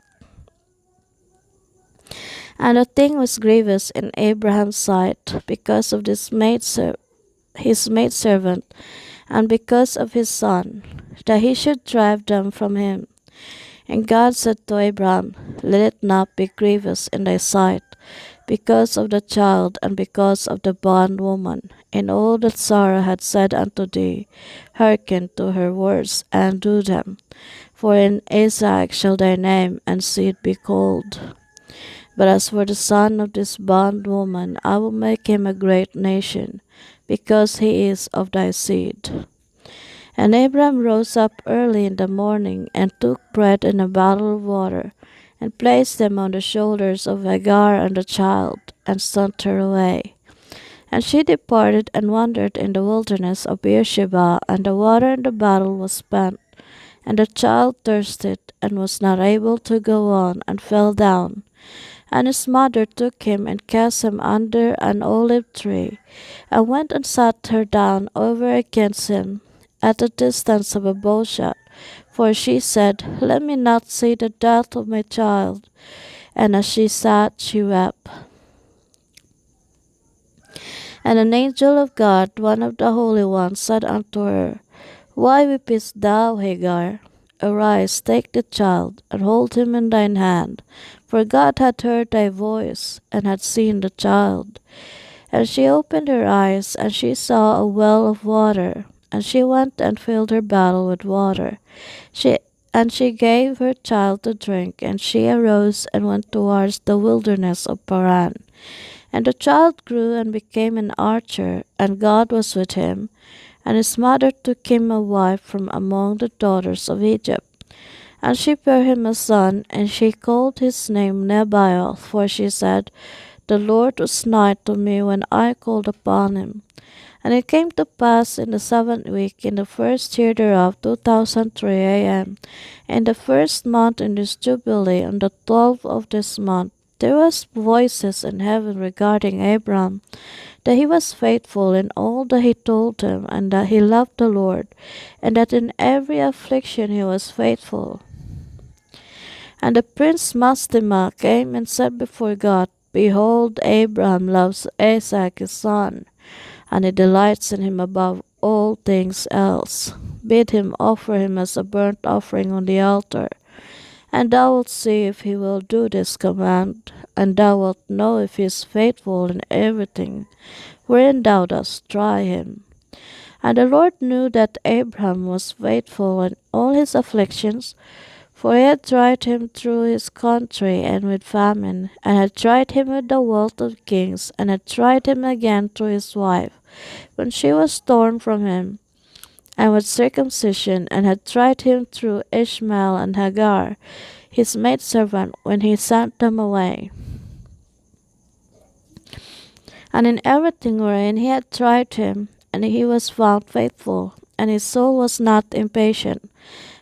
And the thing was grievous in Abraham's sight because of his maidservant, and because of his son, that he should drive them from him. And God said to Abraham, Let it not be grievous in thy sight, because of the child and because of the bondwoman. In all that Sarah had said unto thee, hearken to her words, and do them. For in Isaac shall thy name and seed be called. But as for the son of this bondwoman, I will make him a great nation, because he is of thy seed. And Abram rose up early in the morning, and took bread and a bottle of water, and placed them on the shoulders of Hagar and the child, and sent her away. And she departed and wandered in the wilderness of Beersheba, and the water in the bottle was spent. And the child thirsted, and was not able to go on, and fell down. And his mother took him, and cast him under an olive tree, and went and sat her down over against him, at the distance of a bowshot. For she said, Let me not see the death of my child. And as she sat, she wept. And an angel of God, one of the holy ones, said unto her, Why weepest thou, Hagar? Arise, take the child, and hold him in thine hand, for God hath heard thy voice, and hath seen the child. And she opened her eyes, and she saw a well of water, and she went and filled her bottle with water. She gave her child to drink, and she arose and went towards the wilderness of Paran. And the child grew and became an archer, and God was with him. And his mother took him a wife from among the daughters of Egypt. And she bare him a son, and she called his name Nebaioth, for she said, The Lord was nigh to me when I called upon him. And it came to pass in the 7th week, in the first year thereof, 2003 a.m., in the first month in this jubilee, on the 12th of this month, there was voices in heaven regarding Abram, that he was faithful in all that he told him, and that he loved the Lord, and that in every affliction he was faithful. And the prince Mastema came and said before God, Behold, Abraham loves Isaac his son, and he delights in him above all things else. Bid him offer him as a burnt offering on the altar. And thou wilt see if he will do this command, and thou wilt know if he is faithful in everything wherein thou dost try him. And the Lord knew that Abraham was faithful in all his afflictions, for he had tried him through his country and with famine, and had tried him with the wealth of kings, and had tried him again through his wife, when she was torn from him, and with circumcision, and had tried him through Ishmael and Hagar, his maidservant, when he sent them away. And in everything wherein he had tried him, and he was found faithful, and his soul was not impatient,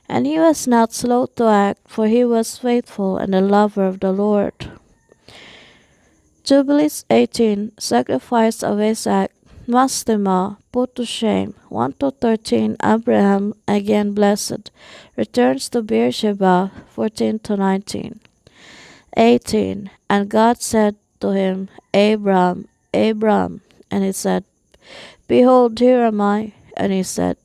and he was not slow to act, for he was faithful and a lover of the Lord. Jubilees 18, Sacrifice of Isaac, Mastema, put to shame, 1 to 13, Abraham, again blessed, returns to Beersheba, 14 to 19. 18, And God said to him, Abram, Abram, and he said, Behold, here am I. And he said,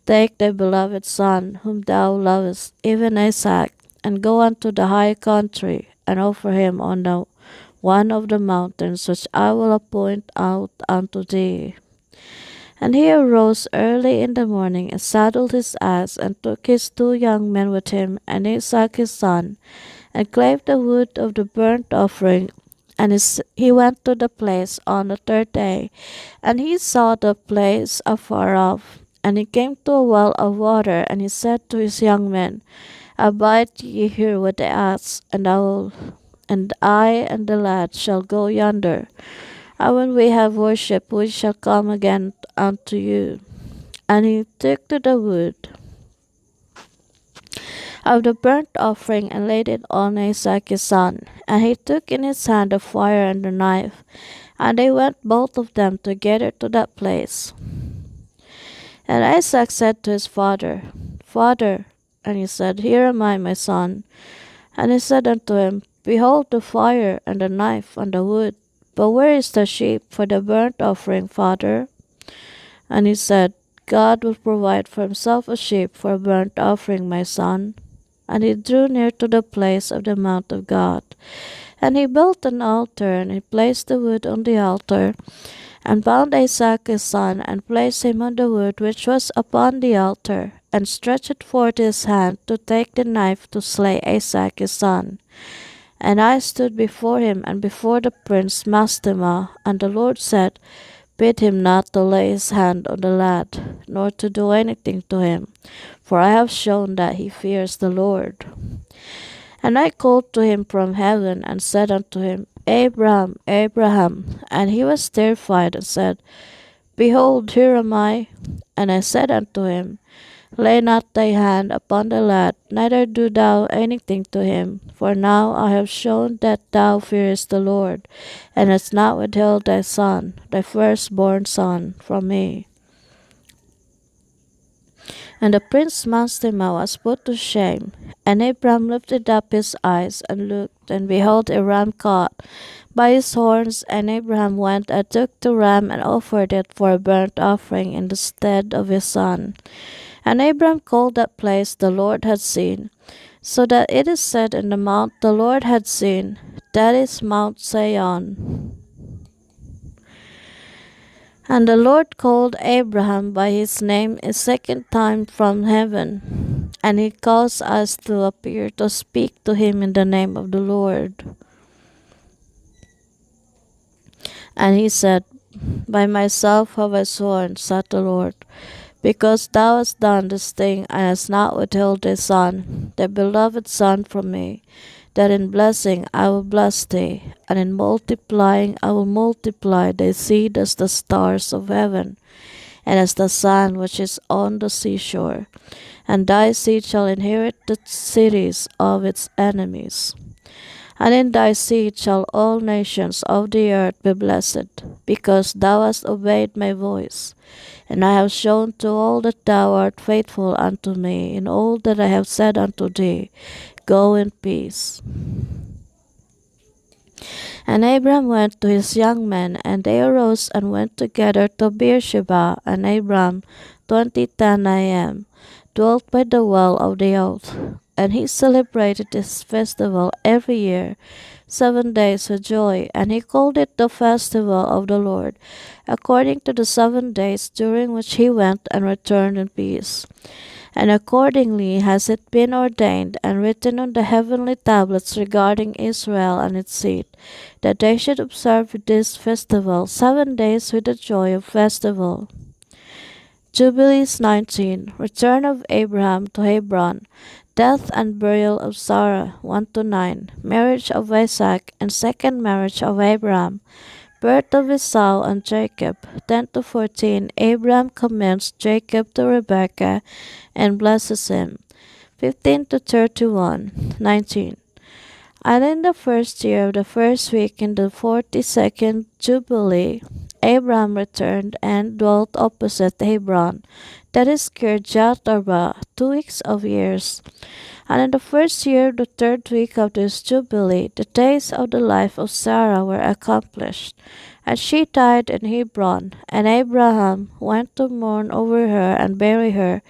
Take thy beloved son, whom thou lovest, even Isaac, and go unto the high country, and offer him on the one of the mountains which I will appoint out unto thee. And he arose early in the morning, and saddled his ass, and took his 2 young men with him, and Isaac his son, and clave the wood of the burnt offering. And he went to the place on the 3rd day, and he saw the place afar off. And he came to a well of water, and he said to his young men, Abide ye here with the ass, and I and the lad shall go yonder. And when we have worshipped, we shall come again unto you. And he took to the wood of the burnt offering, and laid it on Isaac his son. And he took in his hand the fire and the knife, and they went both of them together to that place. And Isaac said to his father, Father, and he said, Here am I, my son. And he said unto him, Behold the fire and the knife and the wood, but where is the sheep for the burnt offering, father? And he said, God will provide for himself a sheep for a burnt offering, my son. And he drew near to the place of the mount of God. And he built an altar, and he placed the wood on the altar, and bound Isaac his son, and placed him on the wood which was upon the altar, and stretched forth his hand to take the knife to slay Isaac his son. And I stood before him, and before the prince Mastema, and the Lord said, Bid him not to lay his hand on the lad, nor to do anything to him, for I have shown that he fears the Lord. And I called to him from heaven, and said unto him, Abraham, Abraham. And he was terrified, and said, Behold, here am I. And I said unto him, Lay not thy hand upon the lad, neither do thou anything to him. For now I have shown that thou fearest the Lord, and hast not withheld thy son, thy firstborn son, from me. And the prince Mastema was put to shame. And Abraham lifted up his eyes, and looked, and behold, a ram caught by his horns. And Abraham went and took the ram, and offered it for a burnt offering in the stead of his son. And Abraham called that place, The Lord had seen, so that it is said in the mount, The Lord had seen, that is Mount Zion. And the Lord called Abraham by his name a second time from heaven, and he caused us to appear to speak to him in the name of the Lord. And he said, By myself have I sworn, said the Lord, because thou hast done this thing, and hast not withheld thy son, thy beloved son, from me. that in blessing I will bless thee, and in multiplying I will multiply thy seed as the stars of heaven, and as the sand which is on the seashore. And thy seed shall inherit the cities of its enemies. And in thy seed shall all nations of the earth be blessed, because thou hast obeyed my voice. And I have shown to all that thou art faithful unto me in all that I have said unto thee. Go in peace. And Abram went to his young men, and they arose and went together to Beersheba. And Abram, 20:10 a.m., dwelt by the well of the oath. And he celebrated this festival every year, 7 days with joy, and he called it the festival of the Lord, according to the 7 days during which he went and returned in peace. And accordingly has it been ordained and written on the heavenly tablets regarding Israel and its seed, that they should observe this festival 7 days with the joy of festival. Jubilees 19. Return of Abraham to Hebron. Death and burial of Sarah 1-9. Marriage of Isaac and second marriage of Abraham. Birth of Esau and Jacob 10-14. Abraham commends Jacob to Rebekah and blesses him 15-31. 19. And in the first year of the first week in the 42nd Jubilee, Abraham returned and dwelt opposite Hebron, that is Kirjath Arba, 2 weeks of years. And in the first year of the third week of this Jubilee, the days of the life of Sarah were accomplished. And she died in Hebron, and Abraham went to mourn over her and bury her.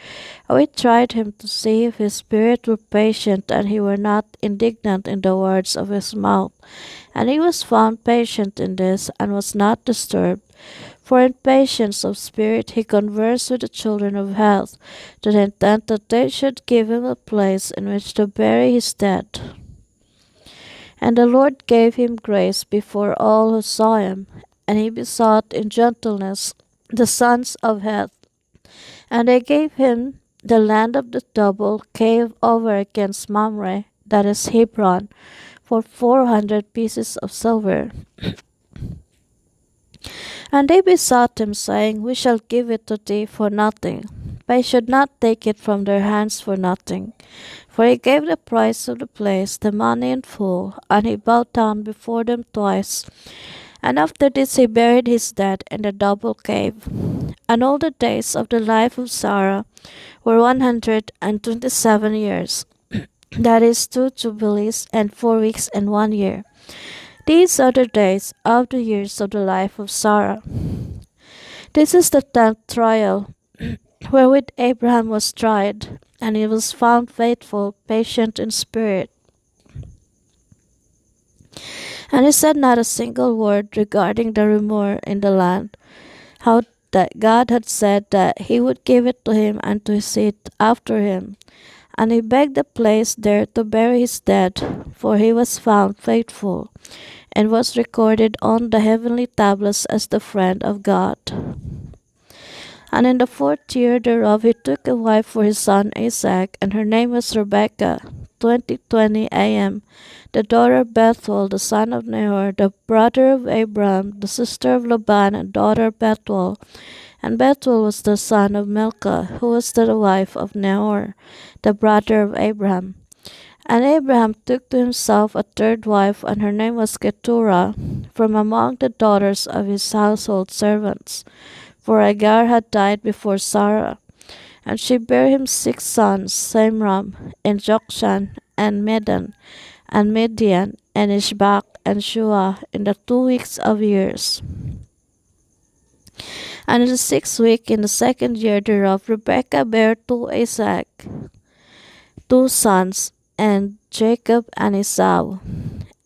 And we tried him to see if his spirit were patient, and he were not indignant in the words of his mouth. And he was found patient in this, and was not disturbed. For in patience of spirit he conversed with the children of Heth, to the intent that they should give him a place in which to bury his dead. And the Lord gave him grace before all who saw him, and he besought in gentleness the sons of Heth. And they gave him the land of the double cave over against Mamre, that is Hebron, for 400 pieces of silver. And they besought him, saying, We shall give it to thee for nothing. But he should not take it from their hands for nothing. For he gave the price of the place, the money in full, and he bowed down before them twice. And after this he buried his dead in the double cave. And all the days of the life of Sarah were 127 years. That is 2 jubilees and 4 weeks and 1 year. These are the days of the years of the life of Sarah. This is the 10th trial wherewith Abraham was tried, and he was found faithful, patient in spirit. And he said not a single word regarding the rumor in the land, how that God had said that he would give it to him and to his seed after him. And he begged a place there to bury his dead, for he was found faithful, and was recorded on the heavenly tablets as the friend of God. And in the 4th year thereof he took a wife for his son Isaac, and her name was Rebekah, 20:20 a.m., the daughter of Bethuel, the son of Nahor, the brother of Abraham, the sister of Laban, and daughter of Bethuel. And Bethuel was the son of Milcah, who was the wife of Nahor, the brother of Abraham. And Abraham took to himself a third wife, and her name was Keturah, from among the daughters of his household servants. For Agar had died before Sarah. And she bare him 6 sons, Samram, and Jokshan, and Medan, and Midian, and Ishbak, and Shua, in the 2 weeks of years. And in the 6th week, in the 2nd year thereof, Rebekah bare to Isaac 2 sons, and Jacob and Esau.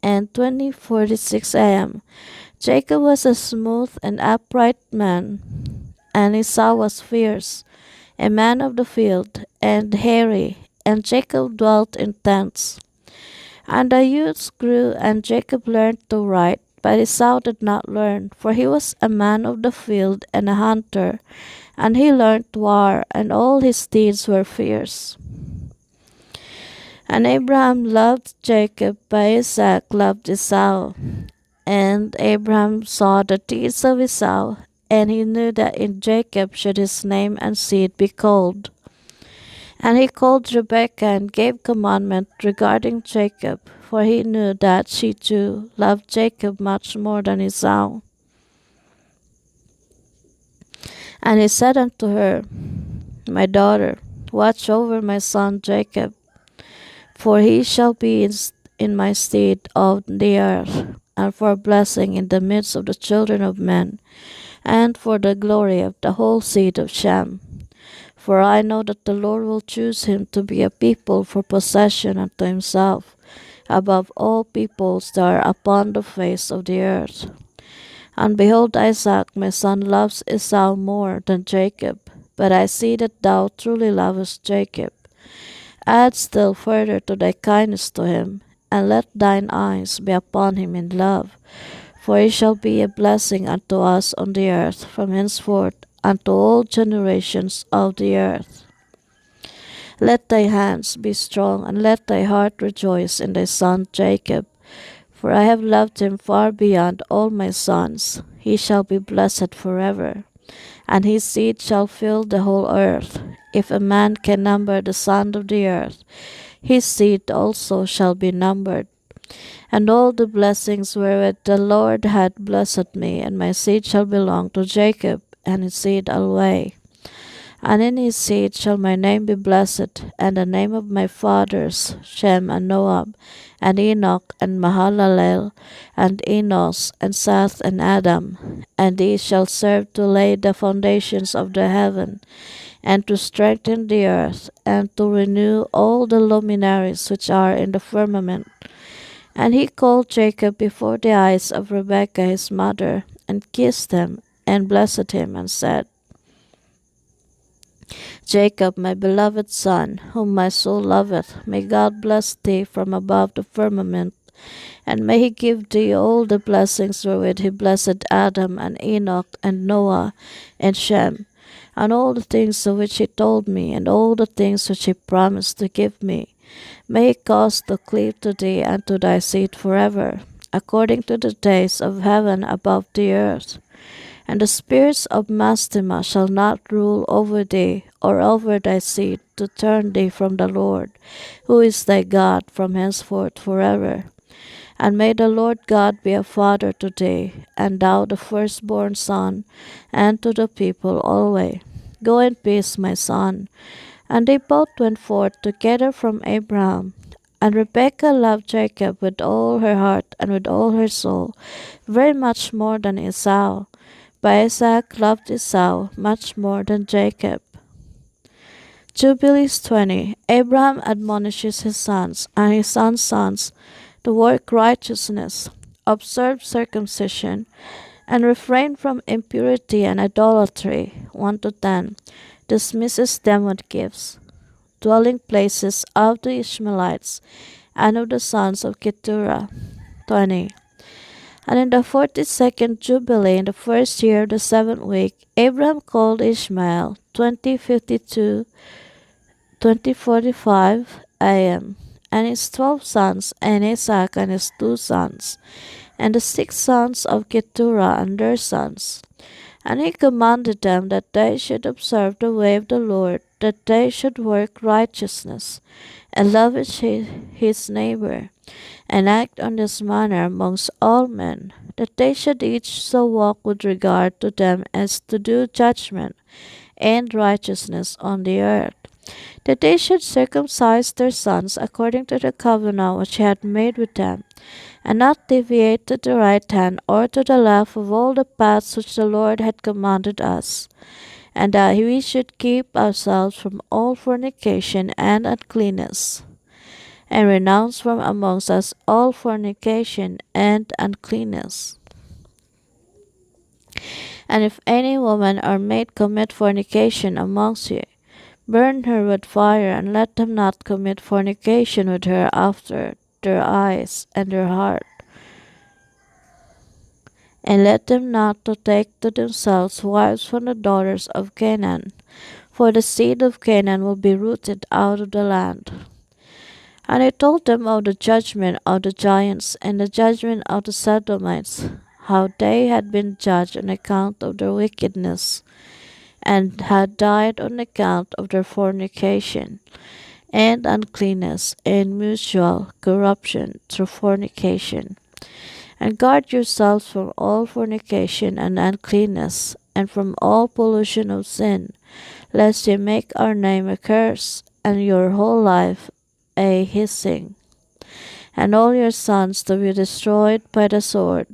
And 20:46 a.m. Jacob was a smooth and upright man, and Esau was fierce, a man of the field, and hairy, and Jacob dwelt in tents. And the youths grew, and Jacob learned to write, but Esau did not learn, for he was a man of the field and a hunter, and he learned war, and all his deeds were fierce. And Abraham loved Jacob, but Isaac loved Esau. And Abraham saw the deeds of Esau, and he knew that in Jacob should his name and seed be called. And he called Rebekah and gave commandment regarding Jacob, for he knew that she too loved Jacob much more than Esau. And he said unto her, My daughter, watch over my son Jacob, for he shall be in my stead of the earth, and for a blessing in the midst of the children of men, and for the glory of the whole seed of Shem. For I know that the Lord will choose him to be a people for possession unto himself, above all peoples that are upon the face of the earth. And behold, Isaac my son loves Esau more than Jacob, but I see that thou truly lovest Jacob. Add still further to thy kindness to him, and let thine eyes be upon him in love, for he shall be a blessing unto us on the earth from henceforth unto all generations of the earth. Let thy hands be strong, and let thy heart rejoice in thy son Jacob, for I have loved him far beyond all my sons. He shall be blessed forever, and his seed shall fill the whole earth. If a man can number the sand of the earth, his seed also shall be numbered. And all the blessings wherewith the Lord hath blessed me, and my seed shall belong to Jacob, and his seed alway. And in his seed shall my name be blessed, and the name of my fathers, Shem and Noab, and Enoch and Mahalalel, and Enos, and Seth and Adam. And these shall serve to lay the foundations of the heaven, and to strengthen the earth, and to renew all the luminaries which are in the firmament. And he called Jacob before the eyes of Rebekah his mother, and kissed him, and blessed him, and said, Jacob, my beloved son, whom my soul loveth, may God bless thee from above the firmament, and may he give thee all the blessings wherewith he blessed Adam and Enoch and Noah and Shem, and all the things of which he told me, and all the things which he promised to give me. May he cause to cleave to thee and to thy seed forever, according to the days of heaven above the earth. And the spirits of Mastema shall not rule over thee, or over thy seed, to turn thee from the Lord, who is thy God, from henceforth forever. And may the Lord God be a father to thee, and thou the firstborn son, and to the people alway. Go in peace, my son. And they both went forth together from Abraham. And Rebekah loved Jacob with all her heart and with all her soul, very much more than Esau. But Isaac loved Esau much more than Jacob. Jubilees 20. Abraham admonishes his sons and his sons' sons to work righteousness, observe circumcision, and refrain from impurity and idolatry. 1 to 10. Dismisses them with gifts. Dwelling places of the Ishmaelites and of the sons of Keturah. 20. And in the 42nd Jubilee, in the first year of the 7th week, Abraham called Ishmael 20:52, 20:45 a.m., and his 12 sons, and Isaac and his 2 sons, and the 6 sons of Keturah and their sons. And he commanded them that they should observe the way of the Lord, that they should work righteousness, and love his neighbor, and act on this manner amongst all men, that they should each so walk with regard to them as to do judgment and righteousness on the earth, that they should circumcise their sons according to the covenant which he had made with them, and not deviate to the right hand or to the left of all the paths which the Lord had commanded us, and that we should keep ourselves from all fornication and uncleanness, and renounce from amongst us all fornication and uncleanness. And if any woman or maid commit fornication amongst you, burn her with fire, and let them not commit fornication with her after their eyes and their heart. And let them not to take to themselves wives from the daughters of Canaan, for the seed of Canaan will be rooted out of the land. And he told them of the judgment of the giants and the judgment of the Sodomites, how they had been judged on account of their wickedness, and had died on account of their fornication, and uncleanness, and mutual corruption through fornication. And guard yourselves from all fornication and uncleanness, and from all pollution of sin, lest ye make our name a curse, and your whole life a hissing, and all your sons to be destroyed by the sword,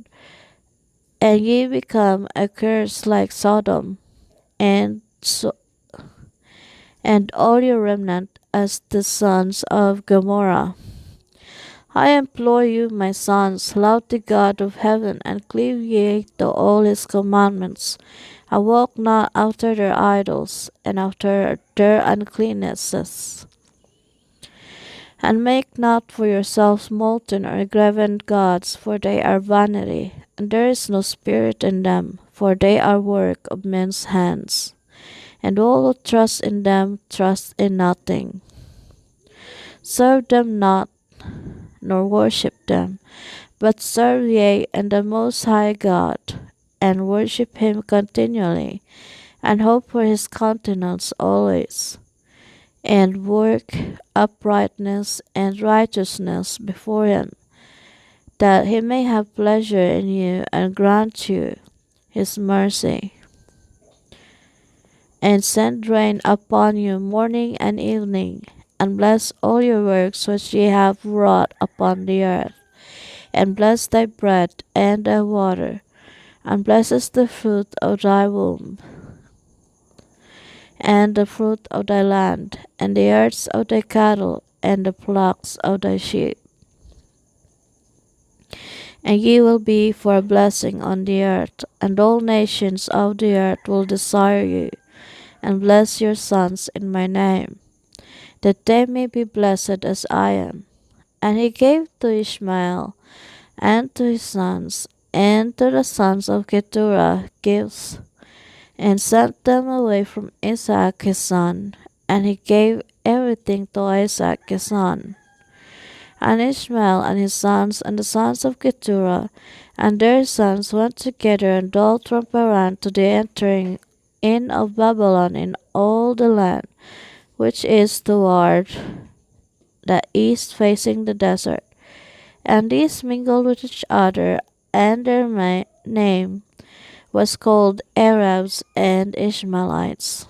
and ye become a curse like Sodom, and and all your remnant as the sons of Gomorrah. I implore you, my sons, love the God of heaven, and cleave ye to all his commandments, and walk not after their idols, and after their uncleannesses. And make not for yourselves molten or graven gods, for they are vanity, and there is no spirit in them, for they are work of men's hands. And all who trust in them trust in nothing. Serve them not, nor worship them, but serve ye and the Most High God, and worship him continually, and hope for his countenance always, and work uprightness and righteousness before him, that he may have pleasure in you and grant you his mercy, and send rain upon you morning and evening, and bless all your works which ye have wrought upon the earth, and bless thy bread and thy water, and blesses the fruit of thy womb, and the fruit of thy land, and the herds of thy cattle, and the flocks of thy sheep. And ye will be for a blessing on the earth, and all nations of the earth will desire you, and bless your sons in my name, that they may be blessed as I am. And he gave to Ishmael and to his sons, and to the sons of Keturah gifts, and sent them away from Isaac his son, and he gave everything to Isaac his son. And Ishmael and his sons and the sons of Keturah and their sons went together and dwelt from Paran to the entering in of Babylon in all the land which is toward the east facing the desert. And these mingled with each other, and their name was called Arabs and Ishmaelites.